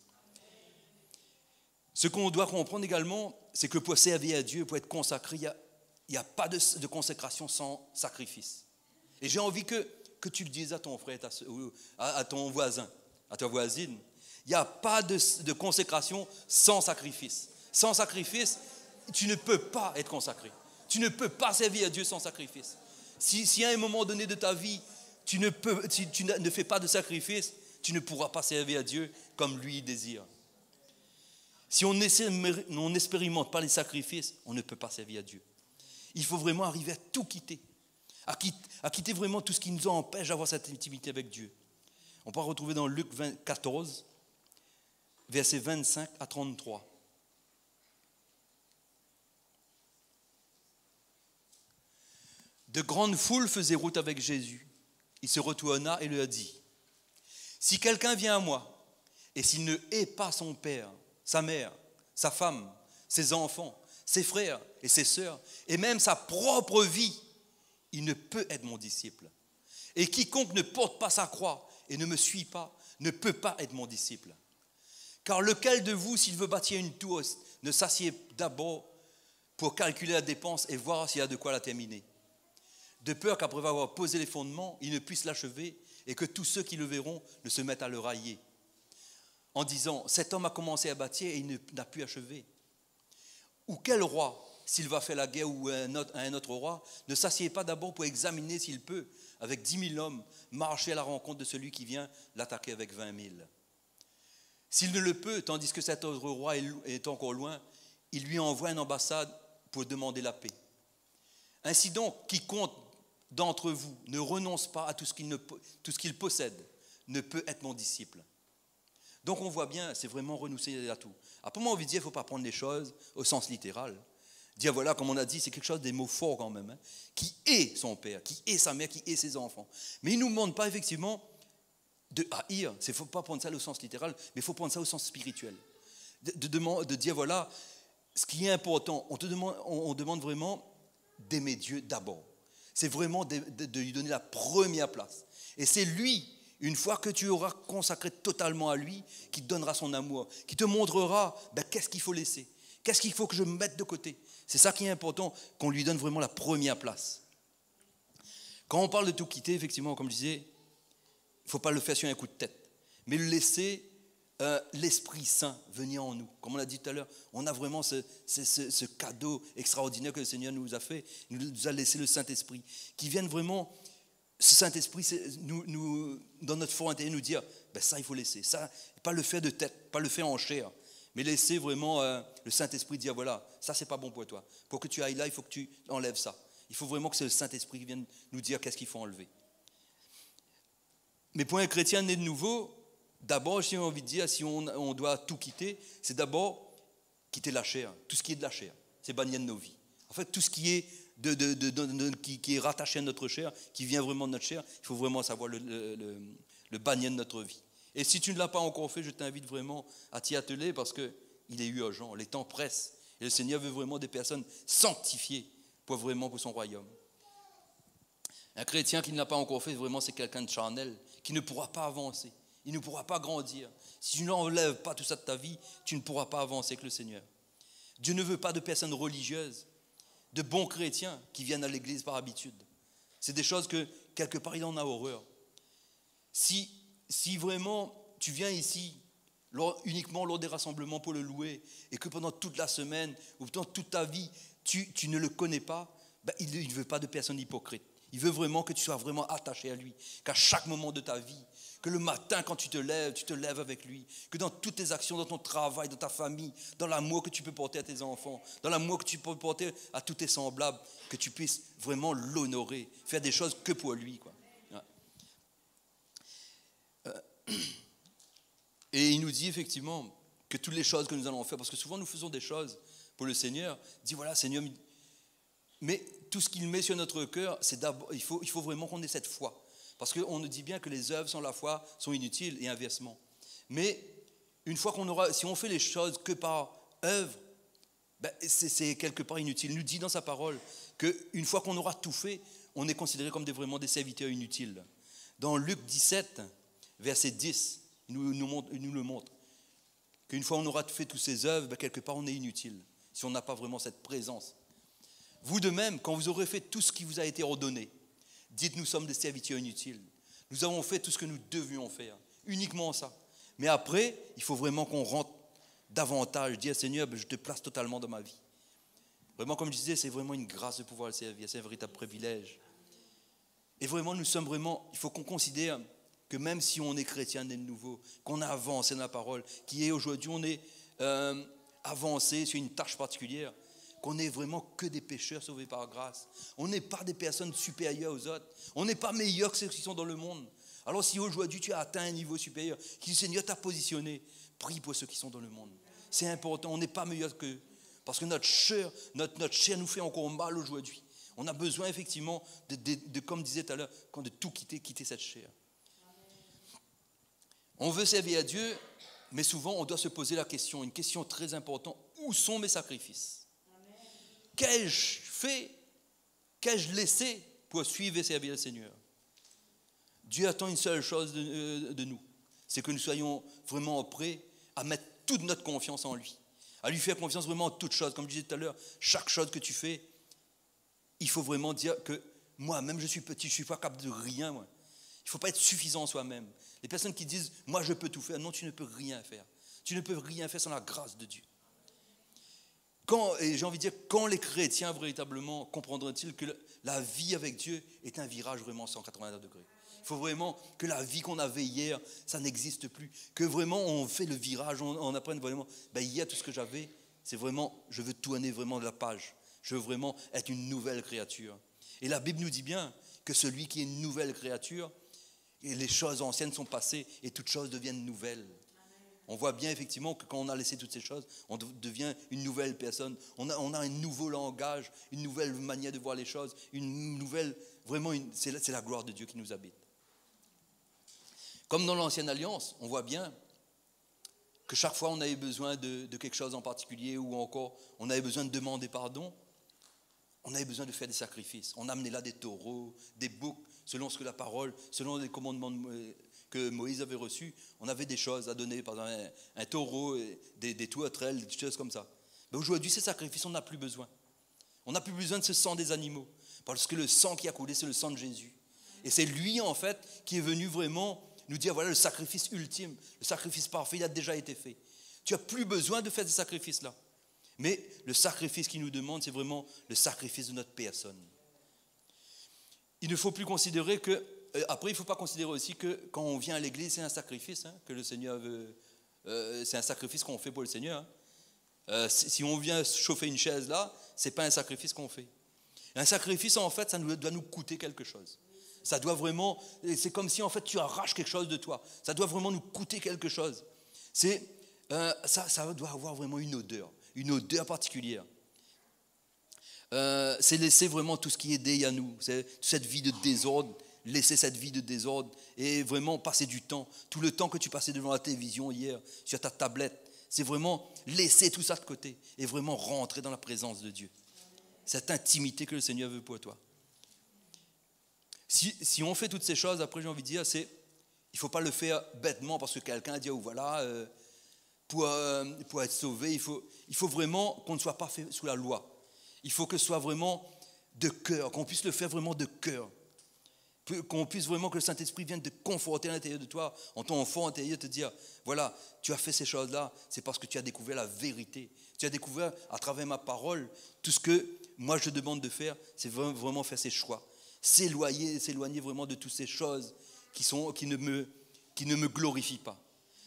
Ce qu'on doit comprendre également, c'est que pour servir à Dieu, pour être consacré, il n'y a pas de consécration sans sacrifice. Et j'ai envie que tu le dises à ton frère, à ton voisin, à ta voisine. Il n'y a pas de consécration sans sacrifice. Sans sacrifice, tu ne peux pas être consacré. Tu ne peux pas servir à Dieu sans sacrifice. Si à un moment donné de ta vie, tu ne fais pas de sacrifice, tu ne pourras pas servir à Dieu comme lui désire. Si on n'expérimente pas les sacrifices, on ne peut pas servir à Dieu. Il faut vraiment arriver à tout quitter. À quitter vraiment tout ce qui nous empêche d'avoir cette intimité avec Dieu. On peut retrouver dans Luc 14, versets 25 à 33. De grandes foules faisaient route avec Jésus. Il se retourna et leur dit, « Si quelqu'un vient à moi, et s'il ne hait pas son père, sa mère, sa femme, ses enfants, ses frères et ses sœurs, et même sa propre vie, il ne peut être mon disciple. Et quiconque ne porte pas sa croix et ne me suit pas, ne peut pas être mon disciple. Car lequel de vous, s'il veut bâtir une tour, ne s'assied d'abord pour calculer la dépense et voir s'il y a de quoi la terminer, de peur qu'après avoir posé les fondements, il ne puisse l'achever et que tous ceux qui le verront ne se mettent à le railler, en disant, cet homme a commencé à bâtir et il n'a pu achever. Ou quel roi, s'il va faire la guerre ou à un autre roi, ne s'assied pas d'abord pour examiner s'il peut, avec 10 000 hommes, marcher à la rencontre de celui qui vient l'attaquer avec 20 000. S'il ne le peut, tandis que cet autre roi est encore loin, il lui envoie une ambassade pour demander la paix. Ainsi donc, quiconque d'entre vous ne renonce pas à tout ce qu'il possède, ne peut être mon disciple. Donc on voit bien, c'est vraiment renoncer à tout. Après moi, on veut dire, il ne faut pas prendre les choses au sens littéral. Dire, voilà, comme on a dit, c'est quelque chose des mots forts quand même, hein, qui est son père, qui est sa mère, qui est ses enfants. Mais il ne nous demande pas effectivement de haïr. Il ne faut pas prendre ça au sens littéral, mais il faut prendre ça au sens spirituel. De dire, voilà, ce qui est important, on demande vraiment d'aimer Dieu d'abord. C'est vraiment de lui donner la première place. Et c'est lui, une fois que tu auras consacré totalement à lui, qui te donnera son amour, qui te montrera qu'est-ce qu'il faut laisser, qu'est-ce qu'il faut que je mette de côté. C'est ça qui est important, qu'on lui donne vraiment la première place. Quand on parle de tout quitter, effectivement, comme je disais, il ne faut pas le faire sur un coup de tête, mais le laisser l'Esprit Saint venir en nous. Comme on l'a dit tout à l'heure, on a vraiment ce cadeau extraordinaire que le Seigneur nous a fait. Il nous a laissé le Saint-Esprit, qui vienne vraiment, ce Saint-Esprit, dans notre fort intérieur, nous dire, ça il faut laisser, ça, pas le faire de tête, pas le faire en chair, mais laisser vraiment le Saint-Esprit dire, voilà, ça c'est pas bon pour toi. Pour que tu ailles là, il faut que tu enlèves ça. Il faut vraiment que c'est le Saint-Esprit qui vienne nous dire qu'est-ce qu'il faut enlever. Mais pour un chrétien né de nouveau, d'abord, si on a envie de dire, si on doit tout quitter, c'est d'abord quitter la chair, tout ce qui est de la chair, c'est bannir de nos vies. En fait, tout ce qui est, qui est rattaché à notre chair, qui vient vraiment de notre chair, il faut vraiment savoir le bannir de notre vie. Et si tu ne l'as pas encore fait, je t'invite vraiment à t'y atteler parce qu'il est urgent, les temps pressent. Et le Seigneur veut vraiment des personnes sanctifiées pour son royaume. Un chrétien qui ne l'a pas encore fait, vraiment, c'est quelqu'un de charnel, qui ne pourra pas avancer. Il ne pourra pas grandir. Si tu n'enlèves pas tout ça de ta vie, tu ne pourras pas avancer avec le Seigneur. Dieu ne veut pas de personnes religieuses, de bons chrétiens qui viennent à l'église par habitude. C'est des choses que, quelque part, il en a horreur. Si vraiment tu viens ici uniquement lors des rassemblements pour le louer et que pendant toute la semaine ou pendant toute ta vie, tu ne le connais pas, il ne veut pas de personnes hypocrites. Il veut vraiment que tu sois vraiment attaché à lui, qu'à chaque moment de ta vie, que le matin quand tu te lèves avec lui, que dans toutes tes actions, dans ton travail, dans ta famille, dans l'amour que tu peux porter à tes enfants, dans l'amour que tu peux porter à tous tes semblables, que tu puisses vraiment l'honorer, faire des choses que pour lui, quoi. Et il nous dit effectivement, que toutes les choses que nous allons faire, parce que souvent nous faisons des choses pour le Seigneur, dit voilà Seigneur, mais tout ce qu'il met sur notre cœur, c'est d'abord, il faut vraiment qu'on ait cette foi, parce qu'on nous dit bien que les œuvres sans la foi sont inutiles et inversement. Mais une fois si on fait les choses que par œuvre, ben c'est quelque part inutile. Il nous dit dans sa parole qu'une fois qu'on aura tout fait, on est considéré comme vraiment des serviteurs inutiles. Dans Luc 17, verset 10, il nous le montre. Qu'une fois on aura fait toutes ces œuvres, ben quelque part on est inutile, si on n'a pas vraiment cette présence. Vous de même, quand vous aurez fait tout ce qui vous a été ordonné, dites nous sommes des serviteurs inutiles. Nous avons fait tout ce que nous devions faire, uniquement ça. Mais après, il faut vraiment qu'on rentre davantage, dire Seigneur, ben je te place totalement dans ma vie. Vraiment, comme je disais, c'est vraiment une grâce de pouvoir le servir, c'est un véritable privilège. Et vraiment, il faut qu'on considère que même si on est chrétien de nouveau, qu'on a avancé dans la parole, qu'aujourd'hui on est avancé sur une tâche particulière, qu'on n'est vraiment que des pécheurs sauvés par grâce. On n'est pas des personnes supérieures aux autres. On n'est pas meilleurs que ceux qui sont dans le monde. Alors si aujourd'hui tu as atteint un niveau supérieur, que le Seigneur t'a positionné, prie pour ceux qui sont dans le monde. C'est important, on n'est pas meilleurs qu'eux. Parce que notre chair nous fait encore mal aujourd'hui. On a besoin effectivement, comme disait tout à l'heure, de tout quitter cette chair. On veut servir à Dieu, mais souvent on doit se poser la question, une question très importante, où sont mes sacrifices? Qu'ai-je fait, qu'ai-je laissé pour suivre et servir le Seigneur? Dieu attend une seule chose de nous, c'est que nous soyons vraiment prêts à mettre toute notre confiance en lui, à lui faire confiance vraiment en toutes choses. Comme je disais tout à l'heure, chaque chose que tu fais, il faut vraiment dire que moi-même je suis petit, je ne suis pas capable de rien. Moi. Il ne faut pas être suffisant en soi-même. Les personnes qui disent « moi je peux tout faire », non, tu ne peux rien faire. Tu ne peux rien faire sans la grâce de Dieu. Et j'ai envie de dire, quand les chrétiens véritablement comprendront-ils que la vie avec Dieu est un virage vraiment 180 degrés. Il faut vraiment que la vie qu'on avait hier, ça n'existe plus. Que vraiment on fait le virage, on apprenne vraiment, hier tout ce que j'avais, c'est vraiment, je veux tourner vraiment de la page. Je veux vraiment être une nouvelle créature. Et la Bible nous dit bien que celui qui est une nouvelle créature, et les choses anciennes sont passées et toutes choses deviennent nouvelles. On voit bien effectivement que quand on a laissé toutes ces choses, on devient une nouvelle personne. On a un nouveau langage, une nouvelle manière de voir les choses, une nouvelle, vraiment, c'est la gloire de Dieu qui nous habite. Comme dans l'Ancienne Alliance, on voit bien que chaque fois on avait besoin de quelque chose en particulier ou encore on avait besoin de demander pardon, on avait besoin de faire des sacrifices. On amenait là des taureaux, des boucs, selon ce que la parole, selon les commandements que Moïse avait reçus, on avait des choses à donner, par exemple un taureau, des tourterelles, des choses comme ça. Mais aujourd'hui, ces sacrifices, on n'a plus besoin. On n'a plus besoin de ce sang des animaux, parce que le sang qui a coulé, c'est le sang de Jésus. Et c'est lui, en fait, qui est venu vraiment nous dire, voilà, le sacrifice ultime, le sacrifice parfait, il a déjà été fait. Tu n'as plus besoin de faire ces sacrifices-là. Mais le sacrifice qu'il nous demande, c'est vraiment le sacrifice de notre personne. Il ne faut plus considérer que, après il ne faut pas considérer aussi que quand on vient à l'église, c'est un sacrifice, que le Seigneur veut, c'est un sacrifice qu'on fait pour le Seigneur. Si on vient chauffer une chaise là, ce n'est pas un sacrifice qu'on fait. Un sacrifice, en fait, ça doit nous coûter quelque chose. Ça doit vraiment, c'est comme si en fait tu arraches quelque chose de toi. Ça doit vraiment nous coûter quelque chose. Ça doit avoir vraiment une odeur particulière. C'est laisser vraiment tout ce qui est déié à nous, c'est cette vie de désordre, laisser cette vie de désordre et vraiment passer du temps, tout le temps que tu passais devant la télévision hier, sur ta tablette, c'est vraiment laisser tout ça de côté et vraiment rentrer dans la présence de Dieu. Cette intimité que le Seigneur veut pour toi. Si on fait toutes ces choses, après j'ai envie de dire, il ne faut pas le faire bêtement parce que quelqu'un a dit, oh voilà, pour être sauvé, il faut vraiment qu'on ne soit pas fait sous la loi. Il faut que ce soit vraiment de cœur, qu'on puisse le faire vraiment de cœur. Qu'on puisse vraiment, que le Saint-Esprit vienne te conforter à l'intérieur de toi, en ton enfant intérieur, te dire, voilà, tu as fait ces choses-là, c'est parce que tu as découvert la vérité. Tu as découvert à travers ma parole, tout ce que moi je te demande de faire, c'est vraiment faire ces choix. S'éloigner vraiment de toutes ces choses qui ne me glorifient pas.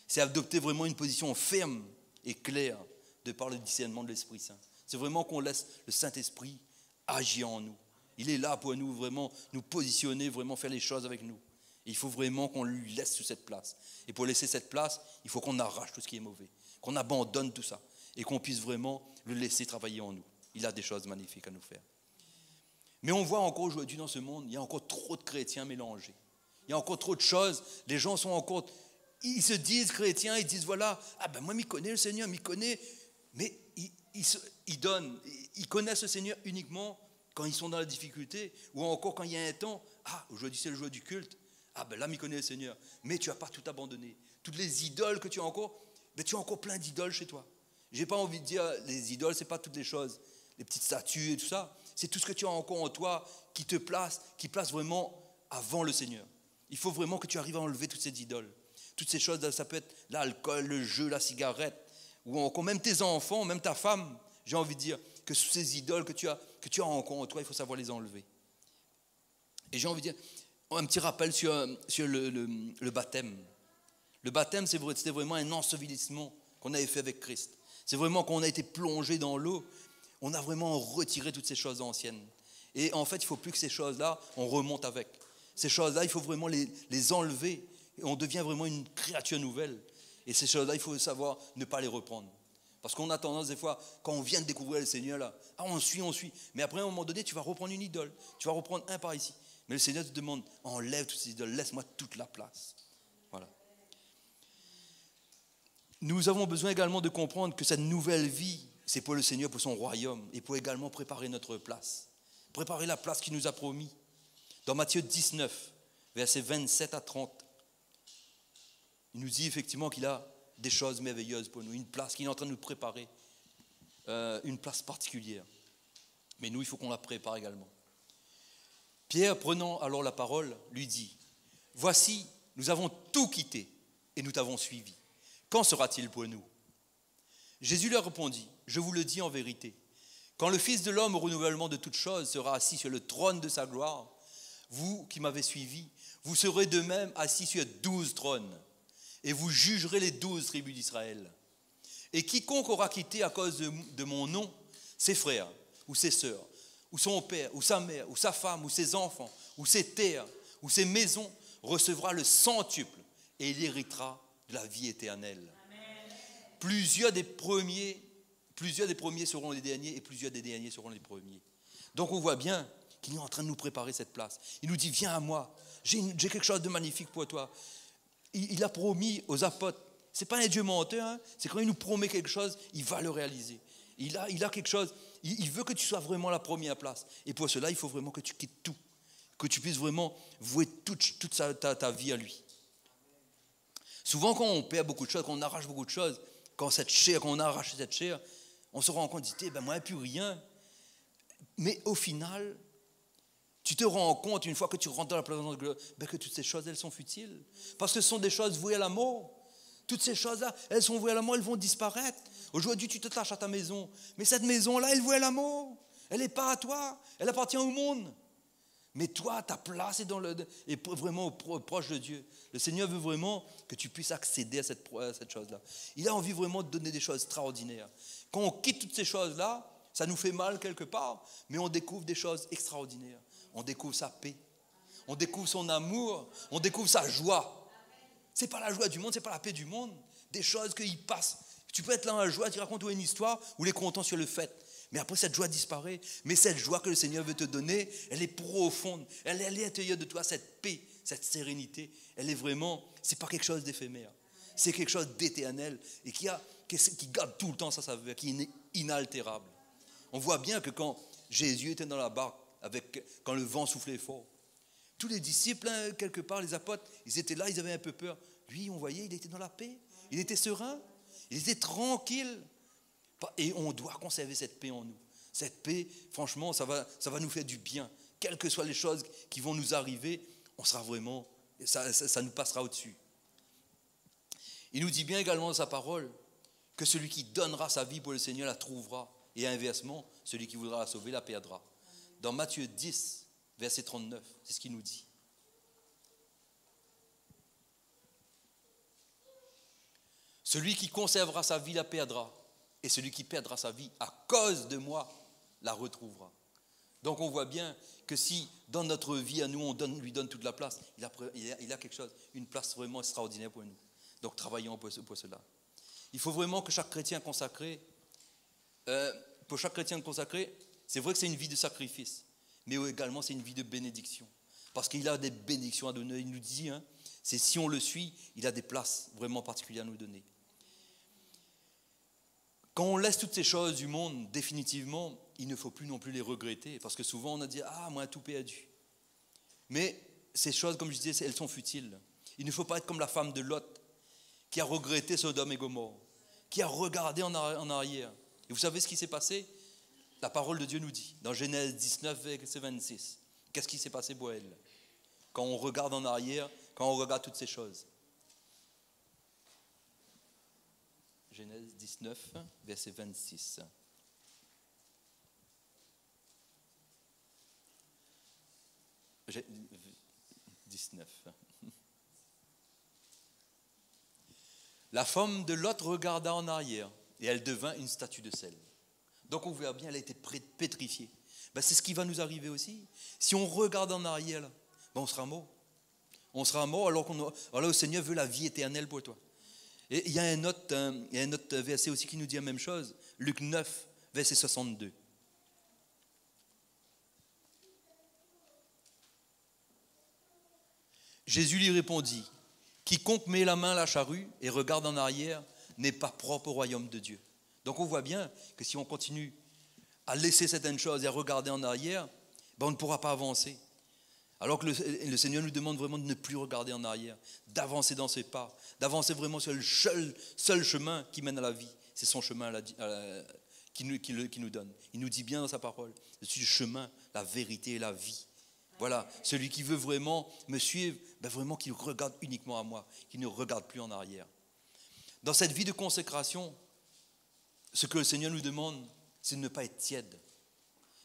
C'est adopter vraiment une position ferme et claire de par le discernement de l'Esprit Saint. C'est vraiment qu'on laisse le Saint-Esprit agir en nous. Il est là pour nous vraiment nous positionner, vraiment faire les choses avec nous. Et il faut vraiment qu'on lui laisse sur cette place. Et pour laisser cette place, il faut qu'on arrache tout ce qui est mauvais. qu'on abandonne tout ça et qu'on puisse vraiment le laisser travailler en nous. Il a des choses magnifiques à nous faire. Mais on voit encore aujourd'hui dans ce monde, il y a encore trop de chrétiens mélangés. Il y a encore trop de choses. Les gens sont encore... Ils se disent chrétiens, ils disent voilà, ah ben moi, m'y connais le Seigneur, m'y connais. Mais ils donnent, ils connaissent le Seigneur uniquement quand ils sont dans la difficulté ou encore quand il y a un temps, ah aujourd'hui c'est le jour du culte, ah ben là, m'y connais le Seigneur. Mais tu n'as pas tout abandonné. Toutes les idoles que tu as encore, ben tu as encore plein d'idoles chez toi. Je n'ai pas envie de dire, les idoles, ce n'est pas toutes les choses, les petites statues et tout ça. C'est tout ce que tu as encore en toi qui te place, qui place vraiment avant le Seigneur. Il faut vraiment que tu arrives à enlever toutes ces idoles. Toutes ces choses, ça peut être l'alcool, le jeu, la cigarette, ou encore même tes enfants, même ta femme. J'ai envie de dire que ces idoles que tu as encore en toi, il faut savoir les enlever. Et j'ai envie de dire, un petit rappel sur le baptême. Le baptême, c'était vraiment un ensevelissement qu'on avait fait avec Christ. C'est vraiment quand on a été plongé dans l'eau, on a vraiment retiré toutes ces choses anciennes. Et en fait, il ne faut plus que ces choses-là, on remonte avec. Ces choses-là, il faut vraiment les enlever. Et on devient vraiment une créature nouvelle. Et ces choses-là, il faut savoir ne pas les reprendre. Parce qu'on a tendance des fois, quand on vient de découvrir le Seigneur, là, on suit. Mais après, à un moment donné, tu vas reprendre une idole. Tu vas reprendre un par ici. Mais le Seigneur te demande, enlève toutes ces idoles, laisse-moi toute la place. Voilà. Nous avons besoin également de comprendre que cette nouvelle vie, c'est pour le Seigneur, pour son royaume, et pour également préparer notre place. Préparer la place qu'il nous a promis. Dans Matthieu 19, versets 27 à 30, il nous dit effectivement qu'il a des choses merveilleuses pour nous, une place qu'il est en train de nous préparer, une place particulière. Mais nous, il faut qu'on la prépare également. Pierre, prenant alors la parole, lui dit, « Voici, nous avons tout quitté et nous t'avons suivi. Qu'en sera-t-il pour nous ?» Jésus leur répondit, « Je vous le dis en vérité, quand le Fils de l'homme au renouvellement de toutes choses sera assis sur le trône de sa gloire, vous qui m'avez suivi, vous serez de même assis sur 12 trônes, et vous jugerez les 12 tribus d'Israël. Et quiconque aura quitté à cause de mon nom ses frères ou ses sœurs, ou son père, ou sa mère, ou sa femme, ou ses enfants, ou ses terres, ou ses maisons, recevra le centuple, et il héritera de la vie éternelle. Amen. Plusieurs des premiers seront les derniers, et plusieurs des derniers seront les premiers. Donc on voit bien qu'il est en train de nous préparer cette place. Il nous dit, viens à moi, j'ai quelque chose de magnifique pour toi. Il a promis aux apôtres, ce n'est pas un Dieu menteur, hein, c'est quand il nous promet quelque chose, il va le réaliser. Il a quelque chose, il veut que tu sois vraiment la première place. Et pour cela, il faut vraiment que tu quittes tout, que tu puisses vraiment vouer toute ta vie à lui. Souvent, quand on perd beaucoup de choses, quand on arrache beaucoup de choses, quand on a arraché cette chair, on se rend compte, on dit, moi, il n'y a plus rien. Mais au final, tu te rends compte, une fois que tu rentres dans la présence de Dieu, que toutes ces choses, elles sont futiles. Parce que ce sont des choses vouées à la mort. Toutes ces choses-là, elles sont vouées à la mort, elles vont disparaître. Aujourd'hui, tu t'attaches à ta maison. Mais cette maison-là, elle est vouée à la mort. Elle n'est pas à toi. Elle appartient au monde. Mais toi, ta place est vraiment proche de Dieu. Le Seigneur veut vraiment que tu puisses accéder à cette chose-là. Il a envie vraiment de donner des choses extraordinaires. Quand on quitte toutes ces choses-là, ça nous fait mal quelque part, mais on découvre des choses extraordinaires. On découvre sa paix, on découvre son amour, on découvre sa joie. Ce n'est pas la joie du monde, ce n'est pas la paix du monde. Des choses qui passent. Tu peux être là dans la joie, tu racontes une histoire ou les contents sur le fait. Mais après, cette joie disparaît. Mais cette joie que le Seigneur veut te donner, elle est profonde. Elle est à l'intérieur de toi, cette paix, cette sérénité. Elle est vraiment, ce n'est pas quelque chose d'éphémère. C'est quelque chose d'éternel et qui garde tout le temps sa saveur, qui est inaltérable. On voit bien que quand Jésus était dans la barque, quand le vent soufflait fort, tous les disciples, quelque part, les apôtres, ils étaient là, ils avaient un peu peur. Lui, on voyait, il était dans la paix, il était serein, il était tranquille. Et on doit conserver cette paix en nous. Cette paix, franchement, ça va nous faire du bien. Quelles que soient les choses qui vont nous arriver, on sera vraiment, ça nous passera au-dessus. Il nous dit bien également dans sa parole que celui qui donnera sa vie pour le Seigneur la trouvera. Et inversement, celui qui voudra la sauver la perdra. Dans Matthieu 10, verset 39, c'est ce qu'il nous dit. Celui qui conservera sa vie la perdra, et celui qui perdra sa vie à cause de moi la retrouvera. Donc on voit bien que si dans notre vie à nous, on lui donne toute la place, il a quelque chose, une place vraiment extraordinaire pour nous. Donc travaillons pour cela. Il faut vraiment que chaque chrétien consacré, pour chaque chrétien consacré, c'est vrai que c'est une vie de sacrifice, mais également c'est une vie de bénédiction. Parce qu'il a des bénédictions à donner. Il nous dit, c'est si on le suit, il a des places vraiment particulières à nous donner. Quand on laisse toutes ces choses du monde, définitivement, il ne faut plus non plus les regretter. Parce que souvent on a dit, moi tout perdu. Mais ces choses, comme je disais, elles sont futiles. Il ne faut pas être comme la femme de Lot, qui a regretté Sodome et Gomorrhe, qui a regardé en arrière. Et vous savez ce qui s'est passé? La parole de Dieu nous dit, dans Genèse 19, verset 26, qu'est-ce qui s'est passé pour elle? Quand on regarde en arrière, quand on regarde toutes ces choses. Genèse 19, verset 26. Genèse 19. La femme de Lot regarda en arrière et elle devint une statue de sel. Donc on voit bien, elle a été pétrifiée. C'est ce qui va nous arriver aussi. Si on regarde en arrière, on sera mort. On sera mort alors le Seigneur veut la vie éternelle pour toi. Et il y a un autre verset aussi qui nous dit la même chose. Luc 9, verset 62. Jésus lui répondit, « Quiconque met la main à la charrue et regarde en arrière n'est pas propre au royaume de Dieu. » Donc on voit bien que si on continue à laisser certaines choses et à regarder en arrière, on ne pourra pas avancer. Alors que le Seigneur nous demande vraiment de ne plus regarder en arrière, d'avancer dans ses pas, d'avancer vraiment sur le seul chemin qui mène à la vie. C'est son chemin qui nous donne. Il nous dit bien dans sa parole, je suis le chemin, la vérité et la vie. Voilà, celui qui veut vraiment me suivre, vraiment qu'il regarde uniquement à moi, qu'il ne regarde plus en arrière. Dans cette vie de consécration, ce que le Seigneur nous demande, c'est de ne pas être tiède,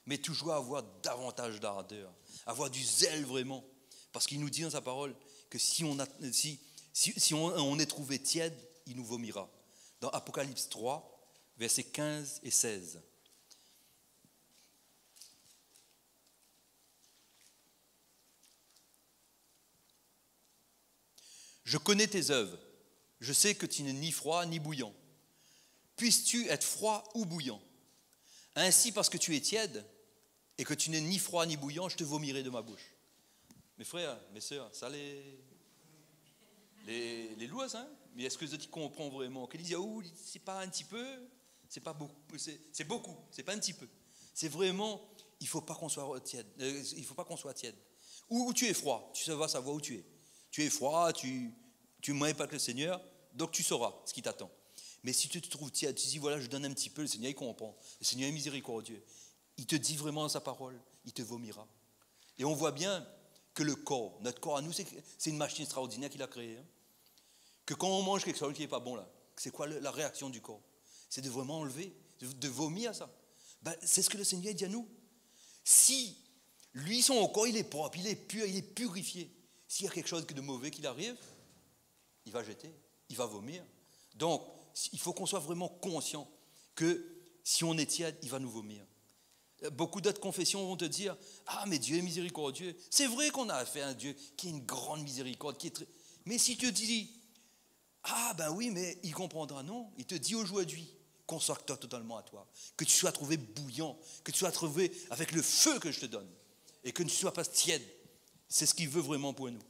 mais toujours avoir davantage d'ardeur, avoir du zèle vraiment. Parce qu'il nous dit dans sa parole que si on est trouvé tiède, il nous vomira. Dans Apocalypse 3, versets 15 et 16. Je connais tes œuvres, je sais que tu n'es ni froid ni bouillant. Puisses-tu être froid ou bouillant? Ainsi, parce que tu es tiède et que tu n'es ni froid ni bouillant, je te vomirai de ma bouche. Mes frères, mes sœurs, ça les loues, mais est-ce que tu comprends vraiment? Qu'ils disent, c'est pas un petit peu, c'est pas beaucoup, c'est beaucoup, c'est pas un petit peu. C'est vraiment, il ne faut pas qu'on soit tiède. Ou tu es froid, tu vas savoir où tu es. Tu es froid, tu ne m'aimes pas que le Seigneur, donc tu sauras ce qui t'attend. Mais si tu te trouves tiède, tu dis, voilà, je donne un petit peu, le Seigneur, il comprend. Le Seigneur est miséricordieux. Il te dit vraiment dans sa parole, il te vomira. Et on voit bien que notre corps à nous, c'est une machine extraordinaire qu'il a créée. Que quand on mange quelque chose qui n'est pas bon, là, c'est quoi la réaction du corps? C'est de vraiment enlever, de vomir ça. C'est ce que le Seigneur dit à nous. Si lui, son corps, il est propre, il est pur, il est purifié. S'il y a quelque chose de mauvais qui arrive, il va jeter, il va vomir. Donc, il faut qu'on soit vraiment conscient que si on est tiède, il va nous vomir. Beaucoup d'autres confessions vont te dire, mais Dieu est miséricordieux. C'est vrai qu'on a affaire à un Dieu qui a une grande miséricorde. Mais si tu te dis, oui, mais il comprendra, non. Il te dit aujourd'hui, consacre-toi totalement à toi. Que tu sois trouvé bouillant, que tu sois trouvé avec le feu que je te donne. Et que tu ne sois pas tiède. C'est ce qu'il veut vraiment pour nous.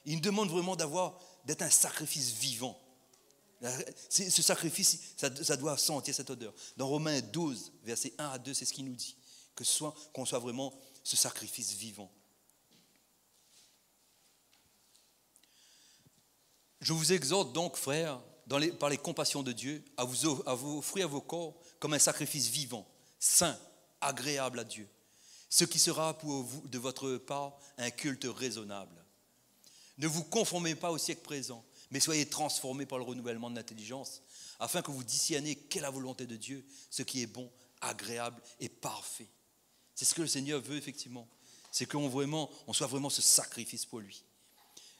Il nous demande vraiment d'être un sacrifice vivant. Ce sacrifice, ça doit sentir cette odeur. Dans Romains 12, versets 1 à 2, c'est ce qu'il nous dit. Qu'on soit vraiment ce sacrifice vivant. Je vous exhorte donc, frères, par les compassions de Dieu, à vous offrir vos corps comme un sacrifice vivant, saint, agréable à Dieu. Ce qui sera pour vous, de votre part, un culte raisonnable. Ne vous conformez pas au siècle présent, mais soyez transformés par le renouvellement de l'intelligence, afin que vous discerniez quelle est la volonté de Dieu, ce qui est bon, agréable et parfait. C'est ce que le Seigneur veut, effectivement. C'est qu'on soit vraiment ce sacrifice pour lui.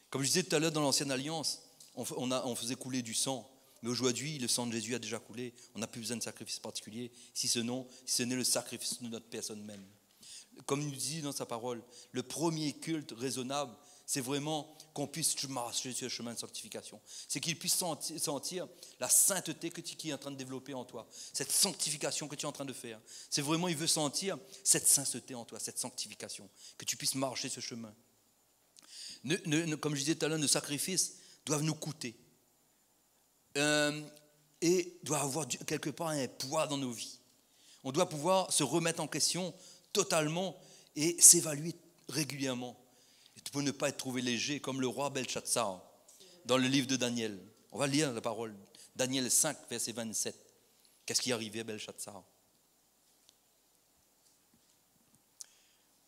Comme je disais tout à l'heure, dans l'Ancienne Alliance, on faisait couler du sang. Mais aujourd'hui, le sang de Jésus a déjà coulé. On n'a plus besoin de sacrifice particulier, si ce n'est le sacrifice de notre personne même. Comme il nous dit dans sa parole, le premier culte raisonnable, c'est vraiment qu'on puisse marcher sur le chemin de sanctification. C'est qu'il puisse sentir la sainteté qui est en train de développer en toi, cette sanctification que tu es en train de faire. C'est vraiment, il veut sentir cette sainteté en toi, cette sanctification, que tu puisses marcher ce chemin. Comme je disais tout à l'heure, nos sacrifices doivent nous coûter et doivent avoir quelque part un poids dans nos vies. On doit pouvoir se remettre en question totalement et s'évaluer régulièrement pour ne pas être trouvé léger comme le roi Belshazzar dans le livre de Daniel. On va lire la parole. Daniel 5, verset 27. Qu'est-ce qui arrivait à Belshazzar?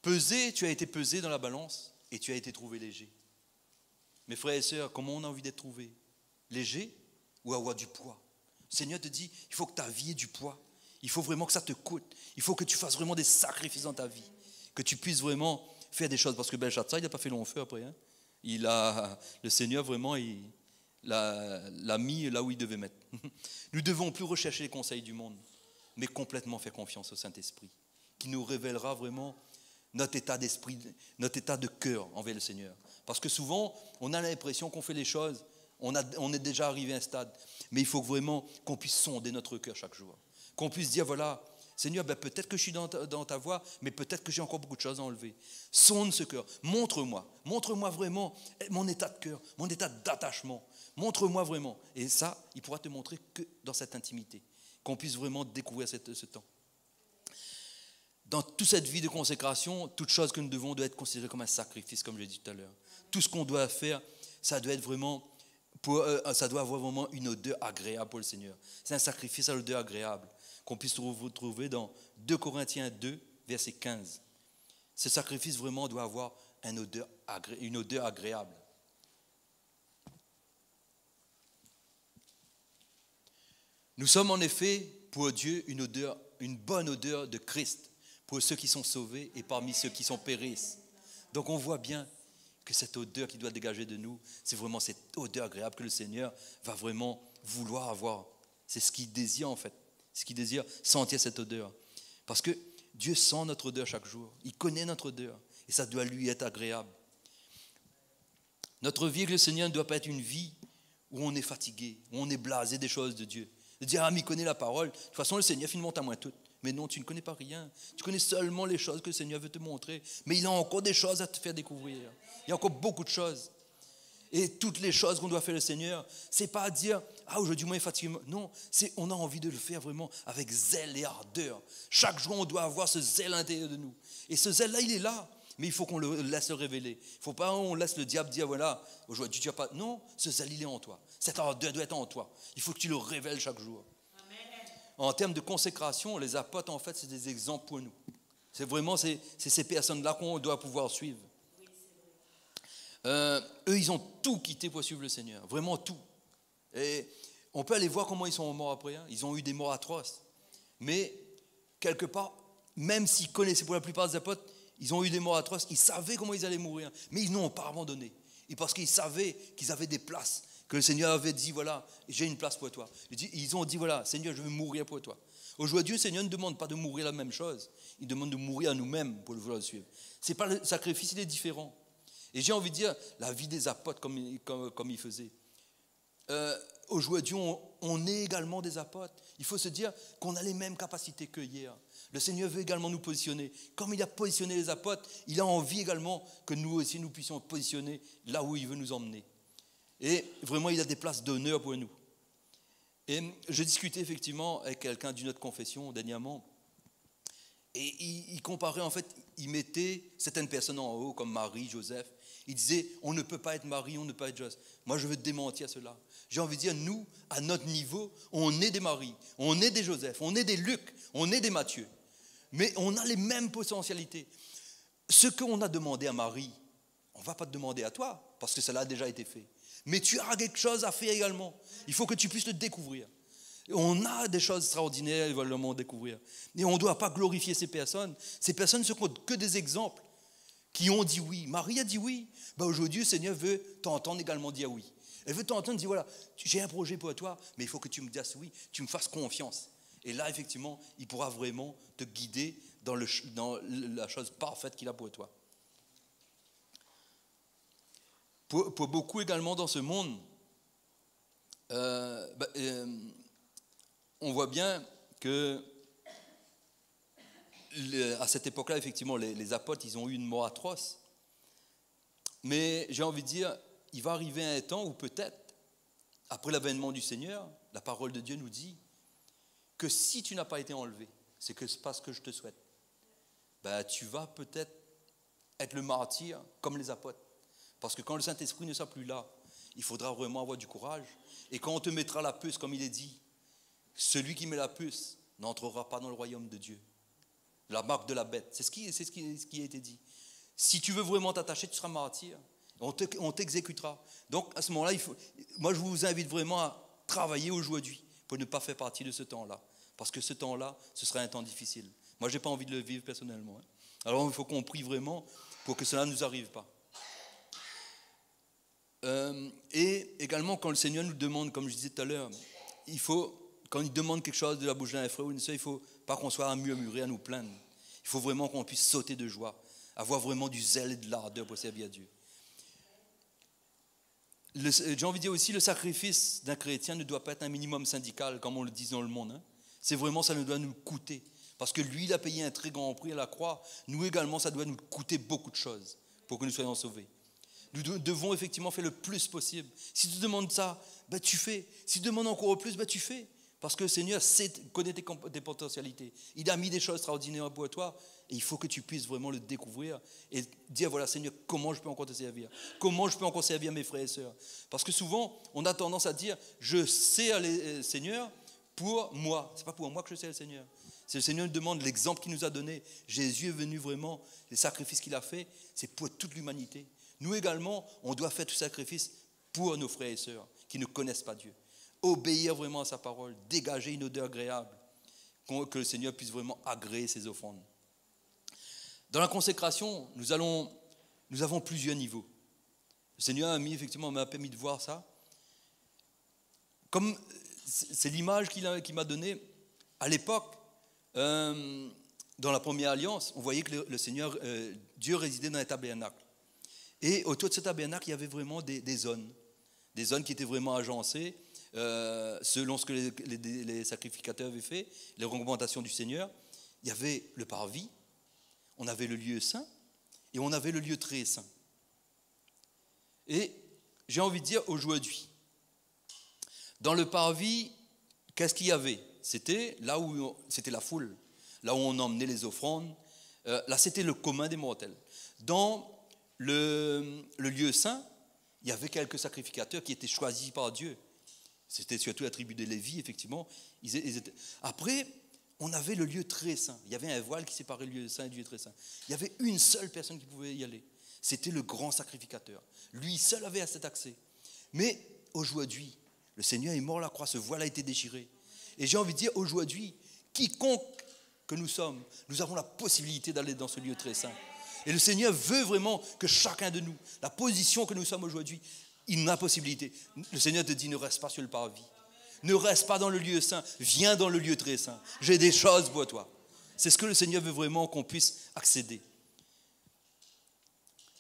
Pesé, tu as été pesé dans la balance et tu as été trouvé léger. Mes frères et sœurs, comment on a envie d'être trouvé? Léger ou avoir du poids? Le Seigneur te dit, il faut que ta vie ait du poids. Il faut vraiment que ça te coûte. Il faut que tu fasses vraiment des sacrifices dans ta vie. Que tu puisses vraiment faire des choses. Parce que Belshazzar, il n'a pas fait long feu après. Le Seigneur, vraiment, il l'a mis là où il devait mettre. Nous ne devons plus rechercher les conseils du monde, mais complètement faire confiance au Saint-Esprit, qui nous révélera vraiment notre état d'esprit, notre état de cœur envers le Seigneur. Parce que souvent, on a l'impression qu'on fait les choses, on est déjà arrivé à un stade. Mais il faut vraiment qu'on puisse sonder notre cœur chaque jour. Qu'on puisse dire, voilà, Seigneur, peut-être que je suis dans ta voie, mais peut-être que j'ai encore beaucoup de choses à enlever. Sonde ce cœur, montre-moi vraiment mon état de cœur, mon état d'attachement. Montre-moi vraiment. Et ça, il pourra te montrer que dans cette intimité, qu'on puisse vraiment découvrir ce temps. Dans toute cette vie de consécration, toute chose que nous devons doit être considérée comme un sacrifice, comme je l'ai dit tout à l'heure. Tout ce qu'on doit faire, ça doit être vraiment, ça doit avoir vraiment une odeur agréable pour le Seigneur. C'est un sacrifice à l'odeur agréable qu'on puisse vous trouver dans 2 Corinthiens 2, verset 15. Ce sacrifice vraiment doit avoir une odeur agréable. Nous sommes en effet pour Dieu une bonne odeur de Christ pour ceux qui sont sauvés et parmi ceux qui sont périssent. Donc on voit bien que cette odeur qui doit dégager de nous, c'est vraiment cette odeur agréable que le Seigneur va vraiment vouloir avoir. C'est ce qu'il désire en fait. Ce qu'il désire, sentir cette odeur. Parce que Dieu sent notre odeur chaque jour. Il connaît notre odeur. Et ça doit lui être agréable. Notre vie avec le Seigneur ne doit pas être une vie où on est fatigué, où on est blasé des choses de Dieu. De dire, mais il connaît la parole. De toute façon, le Seigneur finalement t'a moins tout. Mais non, tu ne connais pas rien. Tu connais seulement les choses que le Seigneur veut te montrer. Mais il a encore des choses à te faire découvrir. Il y a encore beaucoup de choses. Et toutes les choses qu'on doit faire le Seigneur, c'est pas dire, aujourd'hui moi je suis fatigué. Non, on a envie de le faire vraiment avec zèle et ardeur. Chaque jour on doit avoir ce zèle à l'intérieur de nous. Et ce zèle-là, il est là. Mais il faut qu'on le laisse le révéler. Il ne faut pas qu'on laisse le diable dire, voilà, aujourd'hui tu n'as pas. Non, ce zèle, il est en toi. Cette ardeur doit être en toi. Il faut que tu le révèles chaque jour. Amen. En termes de consécration, les apôtres, en fait, c'est des exemples pour nous. C'est vraiment c'est ces personnes-là qu'on doit pouvoir suivre. Eux, ils ont tout quitté pour suivre le Seigneur. Vraiment tout. Et on peut aller voir comment ils sont morts après. Ils ont eu des morts atroces. Mais, quelque part, même s'ils connaissaient pour la plupart des apôtres, ils ont eu des morts atroces. Ils savaient comment ils allaient mourir. Mais ils n'ont pas abandonné. Et parce qu'ils savaient qu'ils avaient des places. Que le Seigneur avait dit, voilà, j'ai une place pour toi. Ils ont dit, voilà, Seigneur, je veux mourir pour toi. Aujourd'hui, le Seigneur ne demande pas de mourir la même chose. Il demande de mourir à nous-mêmes pour le vouloir le suivre. C'est pas le sacrifice, il est différent. Et j'ai envie de dire, la vie des apôtres, comme ils faisaient. Aujourd'hui, on est également des apôtres. Il faut se dire qu'on a les mêmes capacités que hier. Le Seigneur veut également nous positionner. Comme il a positionné les apôtres, il a envie également que nous aussi, nous puissions positionner là où il veut nous emmener. Et vraiment, il a des places d'honneur pour nous. Et je discutais effectivement avec quelqu'un d'une autre confession dernièrement. Et il comparait, en fait, il mettait certaines personnes en haut, comme Marie, Joseph. Il disait, on ne peut pas être Marie, on ne peut pas être Joseph. Moi, je veux démentir cela. J'ai envie de dire, nous, à notre niveau, on est des Marie, on est des Joseph, on est des Luc, on est des Matthieu. Mais on a les mêmes potentialités. Ce qu'on a demandé à Marie, on ne va pas te demander à toi, parce que cela a déjà été fait. Mais tu as quelque chose à faire également. Il faut que tu puisses le découvrir. Et on a des choses extraordinaires, ils veulent le découvrir. Et on ne doit pas glorifier ces personnes. Ces personnes ne sont que des exemples qui ont dit oui. Marie a dit oui. Aujourd'hui, le Seigneur veut t'entendre également dire oui. Elle veut t'entendre dire, voilà, j'ai un projet pour toi, mais il faut que tu me dises oui, tu me fasses confiance. Et là, effectivement, il pourra vraiment te guider dans la chose parfaite qu'il a pour toi. Pour beaucoup également dans ce monde, on voit bien que à cette époque-là, effectivement, les apôtres, ils ont eu une mort atroce. Mais j'ai envie de dire, il va arriver un temps où peut-être, après l'avènement du Seigneur, la parole de Dieu nous dit que si tu n'as pas été enlevé, c'est pas ce que je te souhaite, tu vas peut-être être le martyr comme les apôtres. Parce que quand le Saint-Esprit ne sera plus là, il faudra vraiment avoir du courage. Et quand on te mettra la puce, comme il est dit, celui qui met la puce n'entrera pas dans le royaume de Dieu. La marque de la bête, c'est ce qui a été dit. Si tu veux vraiment t'attacher, tu seras martyr. On t'exécutera. Donc à ce moment-là, moi je vous invite vraiment à travailler aujourd'hui pour ne pas faire partie de ce temps-là. Parce que ce temps-là, ce sera un temps difficile. Moi, je n'ai pas envie de le vivre personnellement. Alors il faut qu'on prie vraiment pour que cela ne nous arrive pas. Et également, quand le Seigneur nous demande, comme je disais tout à l'heure, quand il demande quelque chose de la bouche d'un frère ou d'une sœur, il ne faut pas qu'on soit à murmurer, à nous plaindre. Il faut vraiment qu'on puisse sauter de joie, avoir vraiment du zèle et de l'ardeur pour servir à Dieu. J'ai envie de dire aussi, le sacrifice d'un chrétien ne doit pas être un minimum syndical, comme on le dit dans le monde. C'est vraiment, ça ne doit nous coûter. Parce que lui, il a payé un très grand prix à la croix. Nous également, ça doit nous coûter beaucoup de choses pour que nous soyons sauvés. Nous devons effectivement faire le plus possible. Si tu demandes ça, tu fais. Si tu demandes encore plus, tu fais. Parce que le Seigneur connaît tes potentialités. Il a mis des choses extraordinaires pour toi. Et il faut que tu puisses vraiment le découvrir et dire, voilà Seigneur, comment je peux encore te servir? Comment je peux encore servir mes frères et sœurs? Parce que souvent, on a tendance à dire, je sers le Seigneur pour moi. Ce n'est pas pour moi que je sers le Seigneur. C'est le Seigneur qui demande l'exemple qu'il nous a donné. Jésus est venu vraiment, les sacrifices qu'il a fait, c'est pour toute l'humanité. Nous également, on doit faire tout sacrifice pour nos frères et sœurs qui ne connaissent pas Dieu. Obéir vraiment à sa parole, dégager une odeur agréable, que le Seigneur puisse vraiment agréer ses offrandes. Dans la consécration, nous avons plusieurs niveaux. Le Seigneur m'a permis de voir ça. Comme c'est l'image qu'il m'a donnée à l'époque, dans la première alliance, on voyait que le Seigneur, Dieu résidait dans un tabernacle. Et autour de ce tabernacle, il y avait vraiment des zones qui étaient vraiment agencées, selon ce que les sacrificateurs avaient fait, les recommandations du Seigneur. Il y avait le parvis, on avait le lieu saint et on avait le lieu très saint. Et j'ai envie de dire aujourd'hui, dans le parvis, qu'est-ce qu'il y avait? C'était là où c'était la foule, là où on emmenait les offrandes. Là, c'était le commun des mortels. Dans le lieu saint, il y avait quelques sacrificateurs qui étaient choisis par Dieu. C'était surtout la tribu des Lévi, effectivement. Après, on avait le lieu très saint. Il y avait un voile qui séparait le lieu saint et le lieu très saint. Il y avait une seule personne qui pouvait y aller. C'était le grand sacrificateur. Lui seul avait cet accès. Mais aujourd'hui, le Seigneur est mort à la croix, ce voile a été déchiré. Et j'ai envie de dire, aujourd'hui, quiconque que nous sommes, nous avons la possibilité d'aller dans ce lieu très saint. Et le Seigneur veut vraiment que chacun de nous, la position que nous sommes aujourd'hui, il a la possibilité. Le Seigneur te dit, ne reste pas sur le parvis. Ne reste pas dans le lieu saint, viens dans le lieu très saint. J'ai des choses pour toi. C'est ce que le Seigneur veut vraiment qu'on puisse accéder.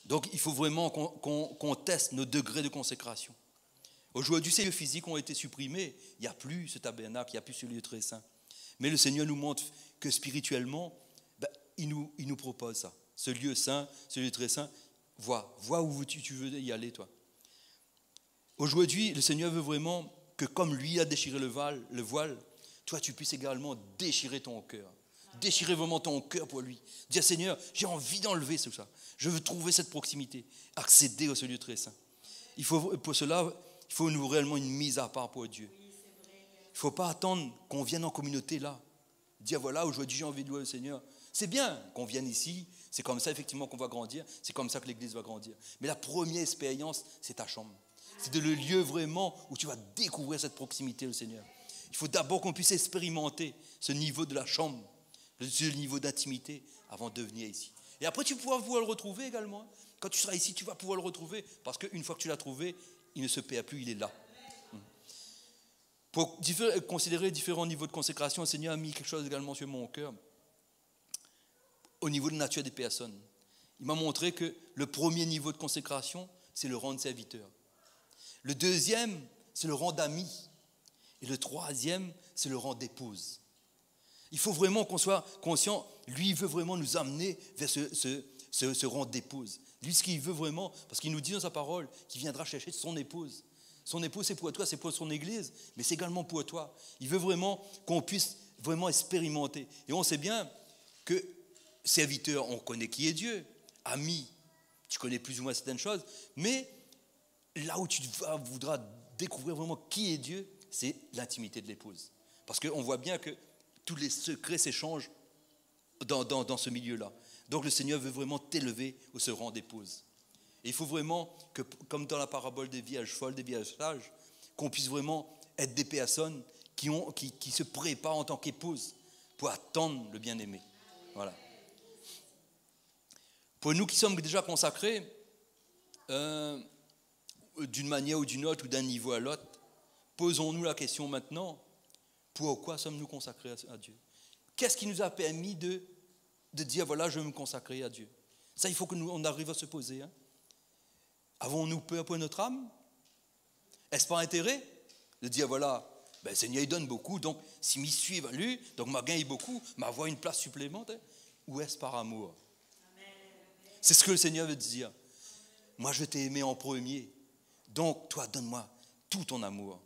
Donc il faut vraiment qu'on teste nos degrés de consécration. Aujourd'hui, ces lieux physiques ont été supprimés. Il n'y a plus ce tabernacle, il n'y a plus ce lieu très saint. Mais le Seigneur nous montre que spirituellement, il nous propose ça. Ce lieu saint, ce lieu très saint, vois où tu veux y aller, toi. Aujourd'hui, le Seigneur veut vraiment que comme lui a déchiré le voile, toi tu puisses également déchirer ton cœur. Déchirer vraiment ton cœur pour lui. Dire Seigneur, j'ai envie d'enlever tout ça. Je veux trouver cette proximité, accéder à ce lieu très saint. Pour cela, il faut réellement une mise à part pour Dieu. Il ne faut pas attendre qu'on vienne en communauté là. Dire voilà, aujourd'hui j'ai envie de louer le Seigneur. C'est bien qu'on vienne ici, c'est comme ça effectivement qu'on va grandir, c'est comme ça que l'Église va grandir. Mais la première expérience, c'est ta chambre. C'est le lieu vraiment où tu vas découvrir cette proximité au Seigneur. Il faut d'abord qu'on puisse expérimenter ce niveau de la chambre, ce niveau d'intimité avant de venir ici. Et après, tu pourras pouvoir le retrouver également. Quand tu seras ici, tu vas pouvoir le retrouver parce qu'une fois que tu l'as trouvé, il ne se perd plus, il est là. Pour considérer différents niveaux de consécration, le Seigneur a mis quelque chose également sur mon cœur. Au niveau de la nature des personnes. Il m'a montré que le premier niveau de consécration, c'est le rang de serviteur. Le deuxième, c'est le rang d'ami. Et le troisième, c'est le rang d'épouse. Il faut vraiment qu'on soit conscient, lui, il veut vraiment nous amener vers ce rang d'épouse. Lui, ce qu'il veut vraiment, parce qu'il nous dit dans sa parole qu'il viendra chercher son épouse. Son épouse, c'est pour toi, c'est pour son église, mais c'est également pour toi. Il veut vraiment qu'on puisse vraiment expérimenter. Et on sait bien que serviteur, on connaît qui est Dieu. Ami, tu connais plus ou moins certaines choses, mais là où tu voudras découvrir vraiment qui est Dieu, c'est l'intimité de l'épouse. Parce qu'on voit bien que tous les secrets s'échangent dans ce milieu-là. Donc le Seigneur veut vraiment t'élever au ce rang d'épouse. Et il faut vraiment que, comme dans la parabole des vierges folles, des vierges sages, qu'on puisse vraiment être des personnes qui se préparent en tant qu'épouse pour attendre le bien-aimé. Voilà. Pour nous qui sommes déjà consacrés, d'une manière ou d'une autre, ou d'un niveau à l'autre, posons-nous la question maintenant, pourquoi sommes-nous consacrés à Dieu? Qu'est-ce qui nous a permis de dire, voilà, je veux me consacrer à Dieu? Ça, il faut qu'on arrive à se poser. Hein. Avons-nous peur pour notre âme? Est-ce pas intérêt de dire, voilà, ben, le Seigneur il donne beaucoup, donc si m'y suis évalué, donc m'a gagné beaucoup, m'avoir une place supplémentaire, ou est-ce par amour? C'est ce que le Seigneur veut dire. Moi, je t'ai aimé en premier, donc toi, donne-moi tout ton amour.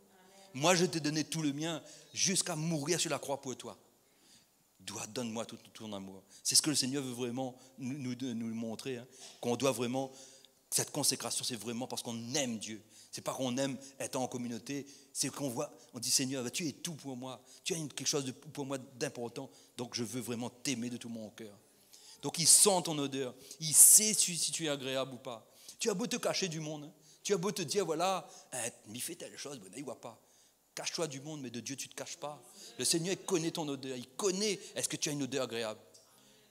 Moi, je t'ai donné tout le mien jusqu'à mourir sur la croix pour toi. Donne-moi tout ton amour. C'est ce que le Seigneur veut vraiment nous montrer, hein, qu'on doit vraiment, cette consécration, c'est vraiment parce qu'on aime Dieu. C'est pas qu'on aime être en communauté, c'est qu'on voit, on dit Seigneur, tu es tout pour moi, tu as quelque chose pour moi d'important, donc je veux vraiment t'aimer de tout mon cœur. Donc il sent ton odeur, il sait si tu es agréable ou pas. Tu as beau te cacher du monde, hein, tu as beau te dire, voilà, m'y fais telle chose, bon, il ne voit pas. Cache-toi du monde, mais de Dieu, tu ne te caches pas. Le Seigneur, il connaît ton odeur. Il connaît, est-ce que tu as une odeur agréable?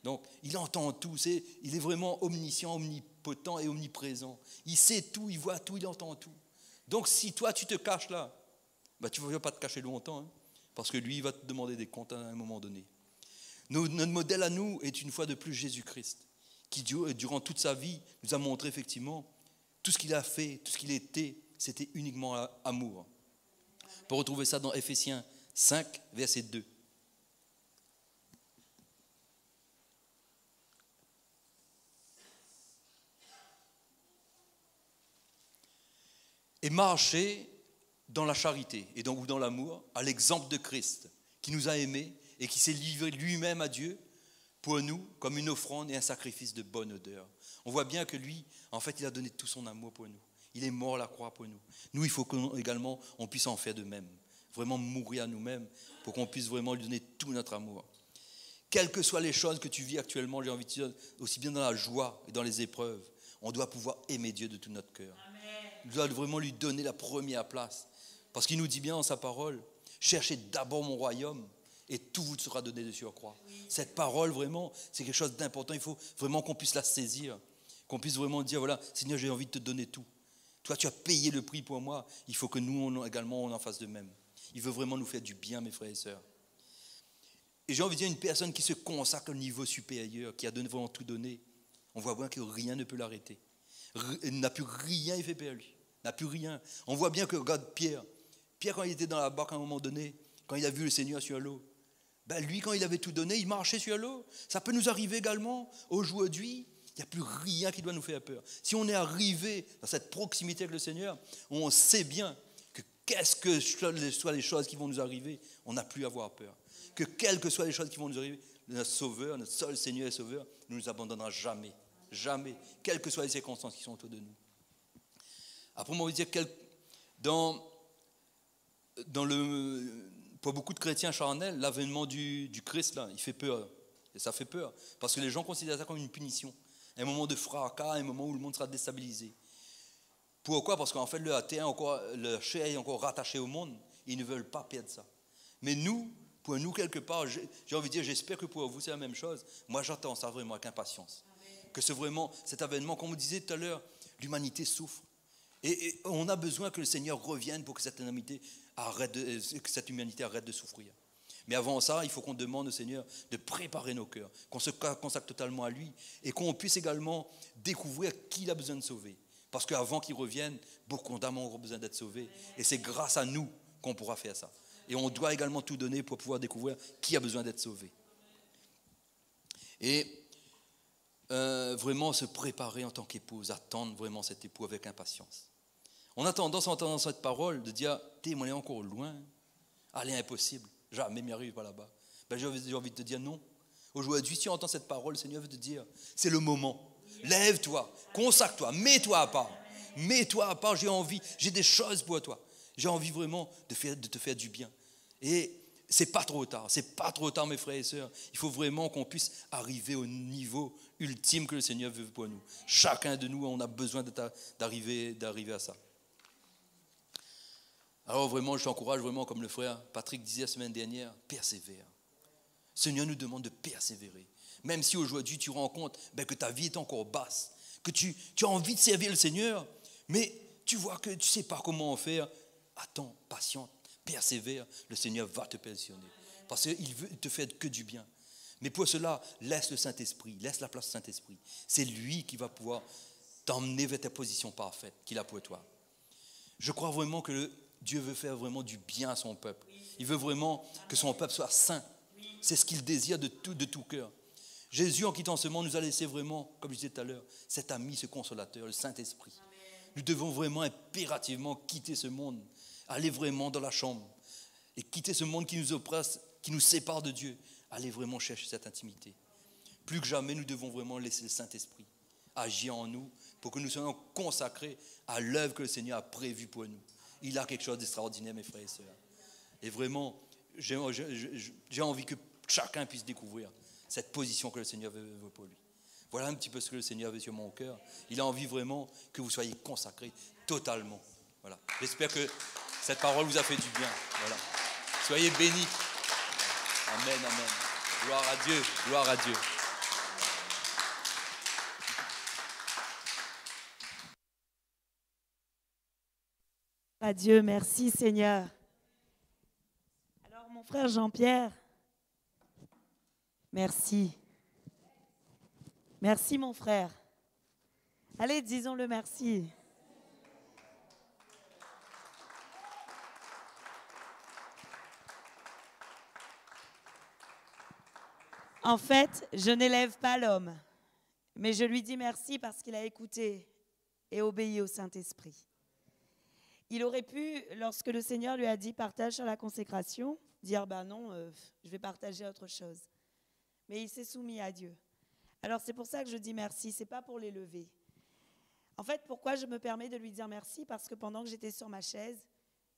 Donc, il entend tout. Il est vraiment omniscient, omnipotent et omniprésent. Il sait tout, il voit tout, il entend tout. Donc, si toi, tu te caches là, bah, tu ne vas pas te cacher longtemps, hein, parce que lui, il va te demander des comptes à un moment donné. Notre modèle à nous est une fois de plus Jésus-Christ, qui, durant toute sa vie, nous a montré effectivement tout ce qu'il a fait, tout ce qu'il était, c'était uniquement amour. On peut retrouver ça dans Ephésiens 5, verset 2. Et marcher dans la charité et donc dans l'amour, à l'exemple de Christ, qui nous a aimés et qui s'est livré lui-même à Dieu pour nous comme une offrande et un sacrifice de bonne odeur. On voit bien que lui, en fait, il a donné tout son amour pour nous. Il est mort à la croix pour nous. Nous, il faut qu'également on puisse en faire de même. Vraiment mourir à nous-mêmes pour qu'on puisse vraiment lui donner tout notre amour. Quelles que soient les choses que tu vis actuellement, j'ai envie de dire, aussi bien dans la joie et dans les épreuves, on doit pouvoir aimer Dieu de tout notre cœur. On doit vraiment lui donner la première place. Parce qu'il nous dit bien dans sa parole, cherchez d'abord mon royaume et tout vous sera donné de surcroît. Cette parole, vraiment, c'est quelque chose d'important. Il faut vraiment qu'on puisse la saisir, qu'on puisse vraiment dire, voilà, Seigneur, j'ai envie de te donner tout. Toi, tu as payé le prix pour moi. Il faut que nous également, on en fasse de même. Il veut vraiment nous faire du bien, mes frères et sœurs. Et j'ai envie de dire, une personne qui se consacre au niveau supérieur, qui a vraiment tout donné, on voit bien que rien ne peut l'arrêter. Il n'a plus rien fait pour lui. N'a plus rien. On voit bien que, regarde Pierre. Pierre, quand il était dans la barque à un moment donné, quand il a vu le Seigneur sur l'eau, ben lui, quand il avait tout donné, il marchait sur l'eau. Ça peut nous arriver également aujourd'hui. Il n'y a plus rien qui doit nous faire peur. Si on est arrivé dans cette proximité avec le Seigneur, on sait bien que qu'est-ce que soient les choses qui vont nous arriver, on n'a plus à avoir peur. Que quelles que soient les choses qui vont nous arriver, notre Sauveur, notre seul Seigneur et Sauveur, ne nous abandonnera jamais. Jamais. Quelles que soient les circonstances qui sont autour de nous. Après, on va dire pour beaucoup de chrétiens charnels, l'avènement du Christ, là, il fait peur. Et ça fait peur. Parce que les gens considèrent ça comme une punition. Un moment de fracas, un moment où le monde sera déstabilisé. Pourquoi? Parce qu'en fait, le chair est encore rattaché au monde. Ils ne veulent pas perdre ça. Mais nous, pour nous, quelque part, j'ai envie de dire, j'espère que pour vous, c'est la même chose. Moi, j'attends ça vraiment avec impatience. Amen. Que c'est vraiment cet avènement, comme on disait tout à l'heure, l'humanité souffre. Et on a besoin que le Seigneur revienne pour que cette humanité arrête de souffrir. Mais avant ça, il faut qu'on demande au Seigneur de préparer nos cœurs, qu'on se consacre totalement à lui et qu'on puisse également découvrir qui il a besoin de sauver. Parce qu'avant qu'ils reviennent, beaucoup d'âmes ont besoin d'être sauvées. Et c'est grâce à nous qu'on pourra faire ça. Et on doit également tout donner pour pouvoir découvrir qui a besoin d'être sauvé. Et vraiment se préparer en tant qu'épouse, attendre vraiment cet époux avec impatience. On a tendance, en entendant cette parole, de dire « T'es encore loin, allez, impossible, jamais m'y arrive pas là-bas. » J'ai envie de te dire non. Aujourd'hui, si tu entends cette parole, le Seigneur veut te dire « C'est le moment, lève-toi, consacre-toi, mets-toi à part. Mets-toi à part, j'ai des choses pour toi. J'ai envie vraiment de te faire du bien. » Et c'est pas trop tard, mes frères et sœurs. Il faut vraiment qu'on puisse arriver au niveau ultime que le Seigneur veut pour nous. Chacun de nous, on a besoin d'arriver à ça. Alors vraiment, je t'encourage vraiment, comme le frère Patrick disait la semaine dernière, persévère. Le Seigneur nous demande de persévérer. Même si aujourd'hui tu rends compte que ta vie est encore basse, que tu as envie de servir le Seigneur, mais tu vois que tu ne sais pas comment en faire, attends, patiente, persévère, le Seigneur va te positionner. Parce qu'il veut te faire que du bien. Mais pour cela, laisse le Saint-Esprit, laisse la place au Saint-Esprit. C'est lui qui va pouvoir t'emmener vers ta position parfaite qu'il a pour toi. Je crois vraiment que Dieu veut faire vraiment du bien à son peuple. Il veut vraiment que son peuple soit saint. C'est ce qu'il désire de tout cœur. Jésus, en quittant ce monde, nous a laissé vraiment, comme je disais tout à l'heure, cet ami, ce consolateur, le Saint-Esprit. Nous devons vraiment impérativement quitter ce monde, aller vraiment dans la chambre et quitter ce monde qui nous oppresse, qui nous sépare de Dieu, aller vraiment chercher cette intimité. Plus que jamais, nous devons vraiment laisser le Saint-Esprit agir en nous pour que nous soyons consacrés à l'œuvre que le Seigneur a prévue pour nous. Il a quelque chose d'extraordinaire, mes frères et sœurs. Et vraiment, j'ai envie que chacun puisse découvrir cette position que le Seigneur veut pour lui. Voilà un petit peu ce que le Seigneur veut sur mon cœur. Il a envie vraiment que vous soyez consacrés totalement. Voilà. J'espère que cette parole vous a fait du bien. Voilà. Soyez bénis. Amen, amen. Gloire à Dieu, gloire à Dieu. Adieu, merci Seigneur. Alors mon frère Jean-Pierre, merci. Merci mon frère. Allez, disons-le merci. En fait, je n'élève pas l'homme, mais je lui dis merci parce qu'il a écouté et obéi au Saint-Esprit. Il aurait pu, lorsque le Seigneur lui a dit « partage sur la consécration », dire « ben non, je vais partager autre chose ». Mais il s'est soumis à Dieu. Alors c'est pour ça que je dis merci, ce n'est pas pour l'élever. En fait, pourquoi je me permets de lui dire merci? Parce que pendant que j'étais sur ma chaise,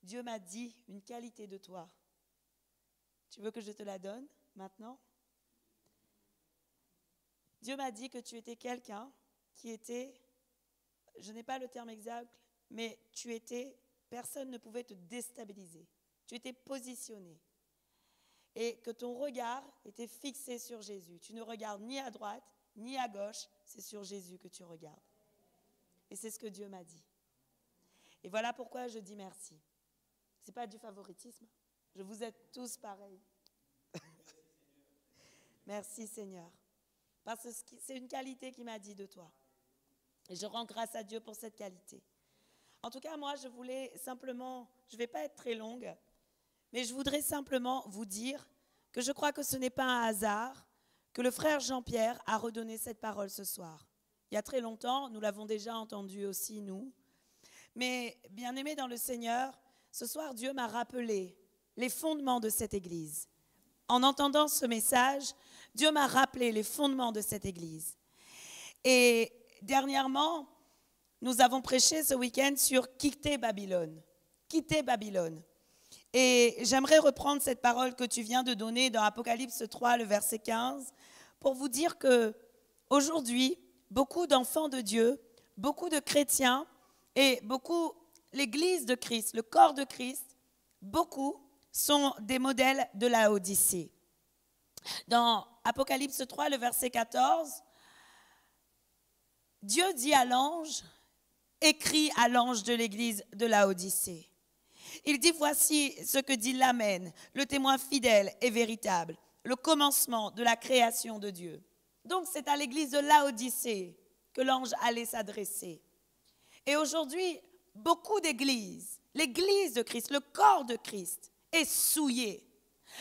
Dieu m'a dit une qualité de toi. Tu veux que je te la donne maintenant? Dieu m'a dit que tu étais quelqu'un qui était, je n'ai pas le terme exact, mais tu étais, personne ne pouvait te déstabiliser. Tu étais positionné. Et que ton regard était fixé sur Jésus. Tu ne regardes ni à droite, ni à gauche, c'est sur Jésus que tu regardes. Et c'est ce que Dieu m'a dit. Et voilà pourquoi je dis merci. Ce n'est pas du favoritisme. Je vous êtes tous pareils. Merci Seigneur. Parce que c'est une qualité qu'il m'a dit de toi. Et je rends grâce à Dieu pour cette qualité. En tout cas, moi, je voulais simplement, je ne vais pas être très longue, mais je voudrais simplement vous dire que je crois que ce n'est pas un hasard que le frère Jean-Pierre a redonné cette parole ce soir. Il y a très longtemps, nous l'avons déjà entendu aussi, nous. Mais bien aimé dans le Seigneur, ce soir, Dieu m'a rappelé les fondements de cette Église. En entendant ce message, Dieu m'a rappelé les fondements de cette Église. Et dernièrement, nous avons prêché ce week-end sur quitter Babylone. Quitter Babylone. Et j'aimerais reprendre cette parole que tu viens de donner dans Apocalypse 3, le verset 15, pour vous dire qu'aujourd'hui, beaucoup d'enfants de Dieu, beaucoup de chrétiens et beaucoup, l'Église de Christ, le corps de Christ, beaucoup sont des modèles de Laodicée. Dans Apocalypse 3, le verset 14, Dieu dit à l'ange, écrit à l'ange de l'église de Laodicée. Il dit, voici ce que dit l'Amen, le témoin fidèle et véritable, le commencement de la création de Dieu. Donc c'est à l'église de Laodicée que l'ange allait s'adresser. Et aujourd'hui, beaucoup d'églises, l'église de Christ, le corps de Christ est souillé.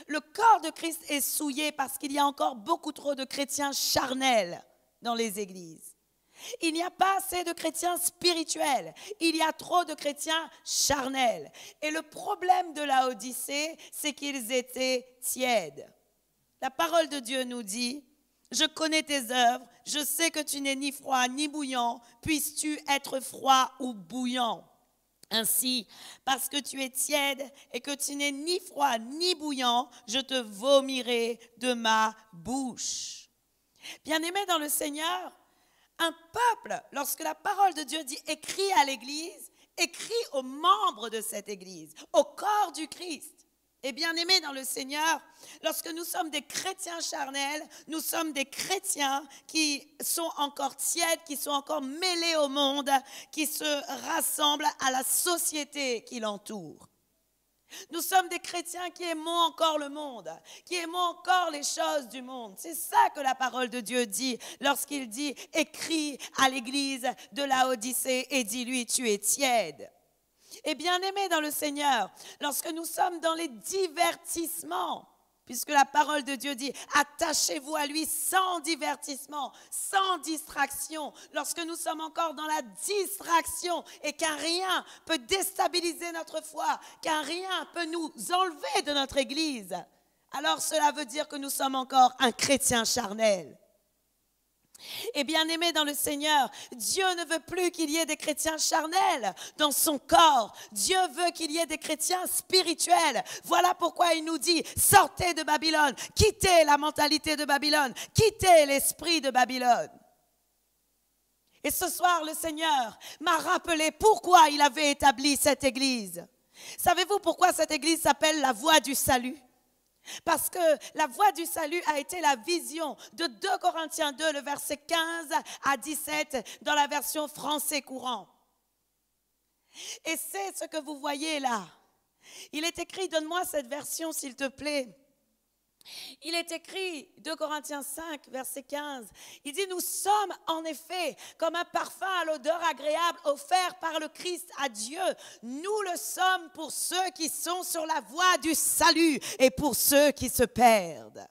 Le corps de Christ est souillé parce qu'il y a encore beaucoup trop de chrétiens charnels dans les églises. Il n'y a pas assez de chrétiens spirituels. Il y a trop de chrétiens charnels. Et le problème de la Odyssée, c'est qu'ils étaient tièdes. La parole de Dieu nous dit, « Je connais tes œuvres, je sais que tu n'es ni froid ni bouillant. Puisses-tu être froid ou bouillant ?» Ainsi, parce que tu es tiède et que tu n'es ni froid ni bouillant, je te vomirai de ma bouche. Bien-aimés dans le Seigneur, un peuple, lorsque la parole de Dieu dit « écrit à l'Église », écrit aux membres de cette Église, au corps du Christ. Et bien-aimés dans le Seigneur, lorsque nous sommes des chrétiens charnels, nous sommes des chrétiens qui sont encore tièdes, qui sont encore mêlés au monde, qui se rassemblent à la société qui l'entoure. Nous sommes des chrétiens qui aimons encore le monde, qui aimons encore les choses du monde. C'est ça que la parole de Dieu dit lorsqu'il dit « écris à l'église de Laodicée et dis-lui, tu es tiède ». Et bien-aimés dans le Seigneur, lorsque nous sommes dans les divertissements, puisque la parole de Dieu dit « attachez-vous à lui sans divertissement, sans distraction », lorsque nous sommes encore dans la distraction et qu'un rien peut déstabiliser notre foi, qu'un rien peut nous enlever de notre Église, alors cela veut dire que nous sommes encore un chrétien charnel. Et bien aimé dans le Seigneur, Dieu ne veut plus qu'il y ait des chrétiens charnels dans son corps. Dieu veut qu'il y ait des chrétiens spirituels. Voilà pourquoi il nous dit, sortez de Babylone, quittez la mentalité de Babylone, quittez l'esprit de Babylone. Et ce soir, le Seigneur m'a rappelé pourquoi il avait établi cette église. Savez-vous pourquoi cette église s'appelle la voie du salut ? Parce que la voie du salut a été la vision de 2 Corinthiens 2, le verset 15 à 17 dans la version français courant. Et c'est ce que vous voyez là. Il est écrit, donne-moi cette version s'il te plaît. Il est écrit, 2 Corinthiens 5, verset 15, il dit « Nous sommes en effet comme un parfum à l'odeur agréable offert par le Christ à Dieu. Nous le sommes pour ceux qui sont sur la voie du salut et pour ceux qui se perdent. »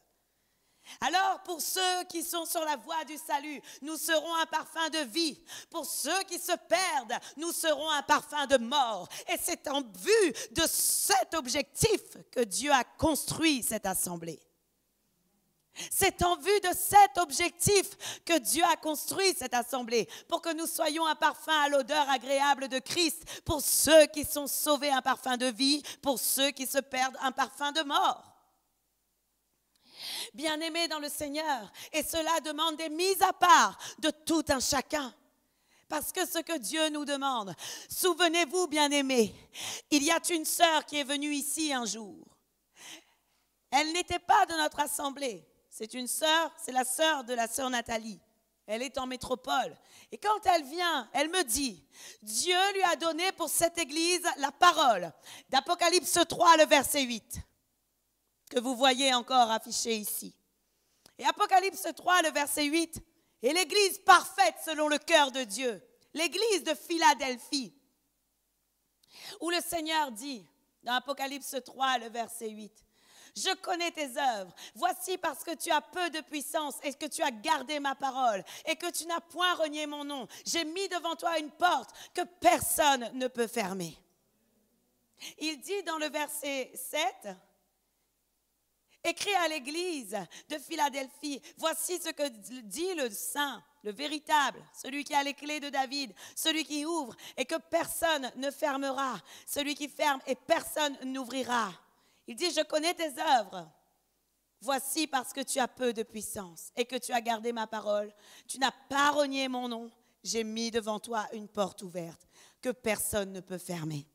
Alors, pour ceux qui sont sur la voie du salut, nous serons un parfum de vie. Pour ceux qui se perdent, nous serons un parfum de mort. Et c'est en vue de cet objectif que Dieu a construit cette assemblée. C'est en vue de cet objectif que Dieu a construit cette assemblée, pour que nous soyons un parfum à l'odeur agréable de Christ, pour ceux qui sont sauvés, un parfum de vie, pour ceux qui se perdent, un parfum de mort. Bien-aimés dans le Seigneur, et cela demande des mises à part de tout un chacun. Parce que ce que Dieu nous demande, souvenez-vous bien-aimés, il y a une sœur qui est venue ici un jour. Elle n'était pas de notre assemblée, c'est une sœur, c'est la sœur de la sœur Nathalie. Elle est en métropole. Et quand elle vient, elle me dit, Dieu lui a donné pour cette église la parole d'Apocalypse 3, le verset 8. Que vous voyez encore affiché ici. Et Apocalypse 3, le verset 8, et l'église parfaite selon le cœur de Dieu, l'église de Philadelphie, où le Seigneur dit, dans Apocalypse 3, le verset 8, « Je connais tes œuvres, voici parce que tu as peu de puissance et que tu as gardé ma parole et que tu n'as point renié mon nom. J'ai mis devant toi une porte que personne ne peut fermer. » Il dit dans le verset 7, écrit à l'église de Philadelphie, voici ce que dit le saint, le véritable, celui qui a les clés de David, celui qui ouvre et que personne ne fermera, celui qui ferme et personne n'ouvrira. Il dit, je connais tes œuvres. Voici parce que tu as peu de puissance et que tu as gardé ma parole. Tu n'as pas renié mon nom. J'ai mis devant toi une porte ouverte que personne ne peut fermer.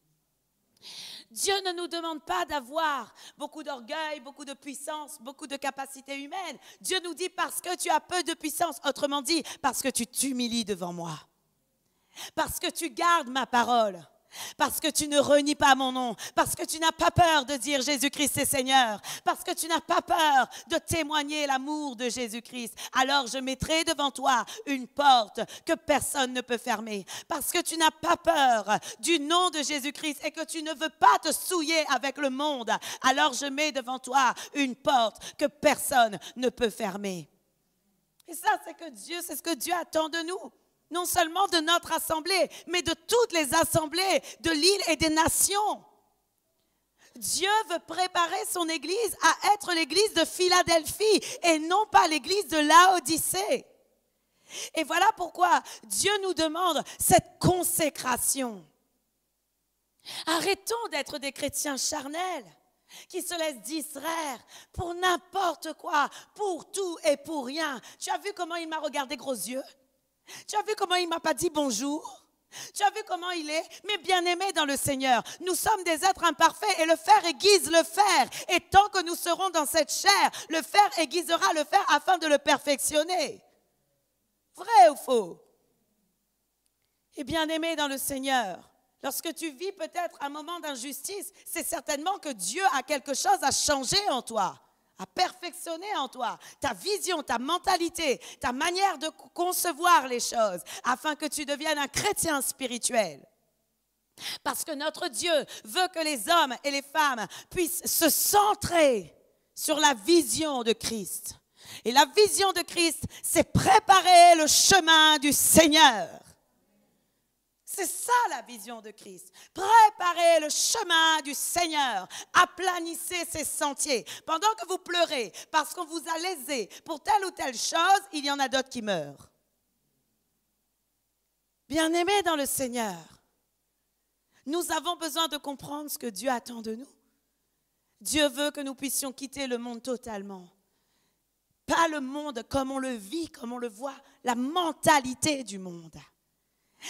Dieu ne nous demande pas d'avoir beaucoup d'orgueil, beaucoup de puissance, beaucoup de capacité humaine. Dieu nous dit parce que tu as peu de puissance, autrement dit, parce que tu t'humilies devant moi. Parce que tu gardes ma parole. Parce que tu ne renies pas mon nom, parce que tu n'as pas peur de dire Jésus-Christ est Seigneur, parce que tu n'as pas peur de témoigner l'amour de Jésus-Christ, alors je mettrai devant toi une porte que personne ne peut fermer. Parce que tu n'as pas peur du nom de Jésus-Christ et que tu ne veux pas te souiller avec le monde, alors je mets devant toi une porte que personne ne peut fermer. Et ça, c'est ce que Dieu attend de nous. Non seulement de notre assemblée, mais de toutes les assemblées de l'île et des nations. Dieu veut préparer son église à être l'église de Philadelphie et non pas l'église de Laodicée. Et voilà pourquoi Dieu nous demande cette consécration. Arrêtons d'être des chrétiens charnels qui se laissent distraire pour n'importe quoi, pour tout et pour rien. Tu as vu comment il m'a regardé gros yeux? Tu as vu comment il ne m'a pas dit bonjour? Tu as vu comment il est? Mais bien-aimés dans le Seigneur, nous sommes des êtres imparfaits et le fer aiguise le fer. Et tant que nous serons dans cette chair, le fer aiguisera le fer afin de le perfectionner. Vrai ou faux? Et bien-aimés dans le Seigneur, lorsque tu vis peut-être un moment d'injustice, c'est certainement que Dieu a quelque chose à changer en toi, à perfectionner en toi, ta vision, ta mentalité, ta manière de concevoir les choses, afin que tu deviennes un chrétien spirituel. Parce que notre Dieu veut que les hommes et les femmes puissent se centrer sur la vision de Christ. Et la vision de Christ, c'est préparer le chemin du Seigneur. C'est ça la vision de Christ. Préparez le chemin du Seigneur. Aplanissez ses sentiers. Pendant que vous pleurez parce qu'on vous a lésé pour telle ou telle chose, il y en a d'autres qui meurent. Bien-aimés dans le Seigneur, nous avons besoin de comprendre ce que Dieu attend de nous. Dieu veut que nous puissions quitter le monde totalement. Pas le monde comme on le vit, comme on le voit, la mentalité du monde.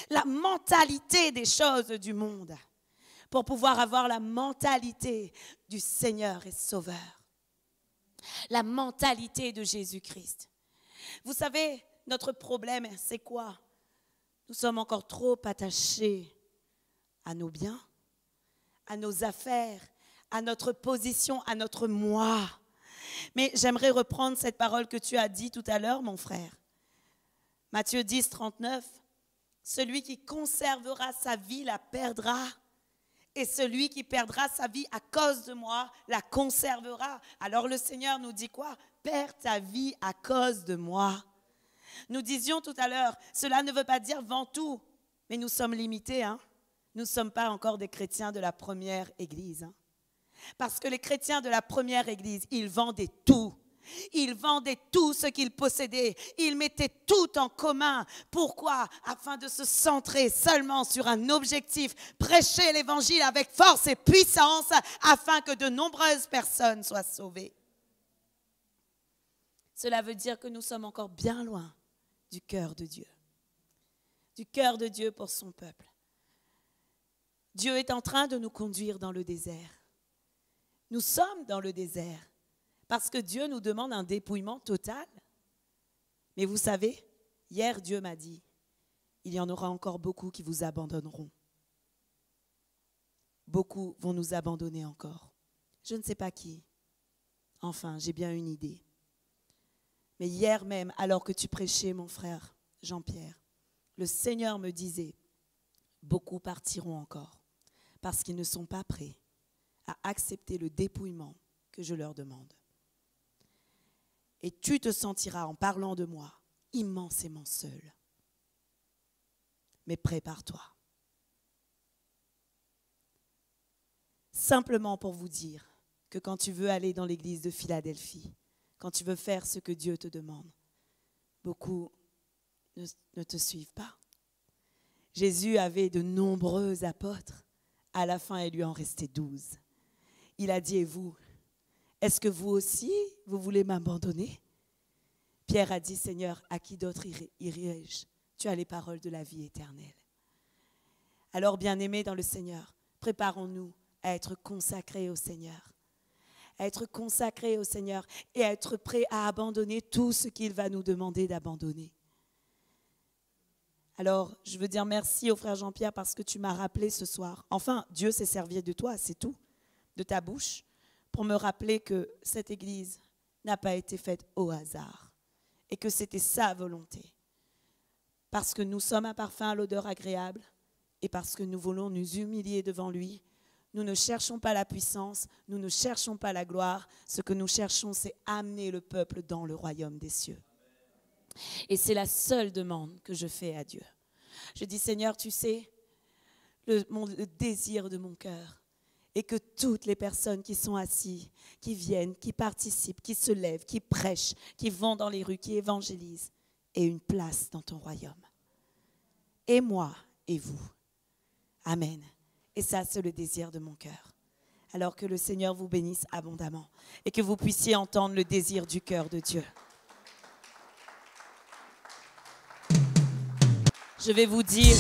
La mentalité des choses du monde pour pouvoir avoir la mentalité du Seigneur et Sauveur. La mentalité de Jésus-Christ. Vous savez, notre problème, c'est quoi? Nous sommes encore trop attachés à nos biens, à nos affaires, à notre position, à notre moi. Mais j'aimerais reprendre cette parole que tu as dit tout à l'heure, mon frère. Matthieu 10, 39. Celui qui conservera sa vie la perdra. Et celui qui perdra sa vie à cause de moi la conservera. Alors le Seigneur nous dit quoi? Perds ta vie à cause de moi. Nous disions tout à l'heure, cela ne veut pas dire vends tout. Mais nous sommes limités. Hein? Nous ne sommes pas encore des chrétiens de la première église. Hein? Parce que les chrétiens de la première église, ils vendaient tout. Ils vendaient tout ce qu'ils possédaient. Ils mettaient tout en commun. Pourquoi? Afin de se centrer seulement sur un objectif. Prêcher l'évangile avec force et puissance afin que de nombreuses personnes soient sauvées. Cela veut dire que nous sommes encore bien loin du cœur de Dieu. Du cœur de Dieu pour son peuple. Dieu est en train de nous conduire dans le désert. Nous sommes dans le désert. Parce que Dieu nous demande un dépouillement total. Mais vous savez, hier Dieu m'a dit, il y en aura encore beaucoup qui vous abandonneront. Beaucoup vont nous abandonner encore. Je ne sais pas qui. Enfin, j'ai bien une idée. Mais hier même, alors que tu prêchais, mon frère Jean-Pierre, le Seigneur me disait, beaucoup partiront encore parce qu'ils ne sont pas prêts à accepter le dépouillement que je leur demande. Et tu te sentiras, en parlant de moi, immensément seul. Mais prépare-toi. Simplement pour vous dire que quand tu veux aller dans l'église de Philadelphie, quand tu veux faire ce que Dieu te demande, beaucoup ne te suivent pas. Jésus avait de nombreux apôtres. À la fin, il lui en restait 12. Il a dit, et vous, est-ce que vous aussi, vous voulez m'abandonner? Pierre a dit, Seigneur, à qui d'autre irai-je? Tu as les paroles de la vie éternelle. Alors, bien-aimés dans le Seigneur, préparons-nous à être consacrés au Seigneur. À être consacrés au Seigneur et à être prêts à abandonner tout ce qu'il va nous demander d'abandonner. Alors, je veux dire merci au frère Jean-Pierre parce que tu m'as rappelé ce soir. Enfin, Dieu s'est servi de toi, c'est tout, de ta bouche, pour me rappeler que cette église n'a pas été faite au hasard et que c'était sa volonté. Parce que nous sommes un parfum à l'odeur agréable et parce que nous voulons nous humilier devant lui. Nous ne cherchons pas la puissance, nous ne cherchons pas la gloire. Ce que nous cherchons, c'est amener le peuple dans le royaume des cieux. Et c'est la seule demande que je fais à Dieu. Je dis, Seigneur, tu sais, le désir de mon cœur est que toutes les personnes qui sont assises, qui viennent, qui participent, qui se lèvent, qui prêchent, qui vont dans les rues, qui évangélisent, aient une place dans ton royaume. Et moi et vous. Amen. Et ça, c'est le désir de mon cœur. Alors que le Seigneur vous bénisse abondamment et que vous puissiez entendre le désir du cœur de Dieu. Je vais vous dire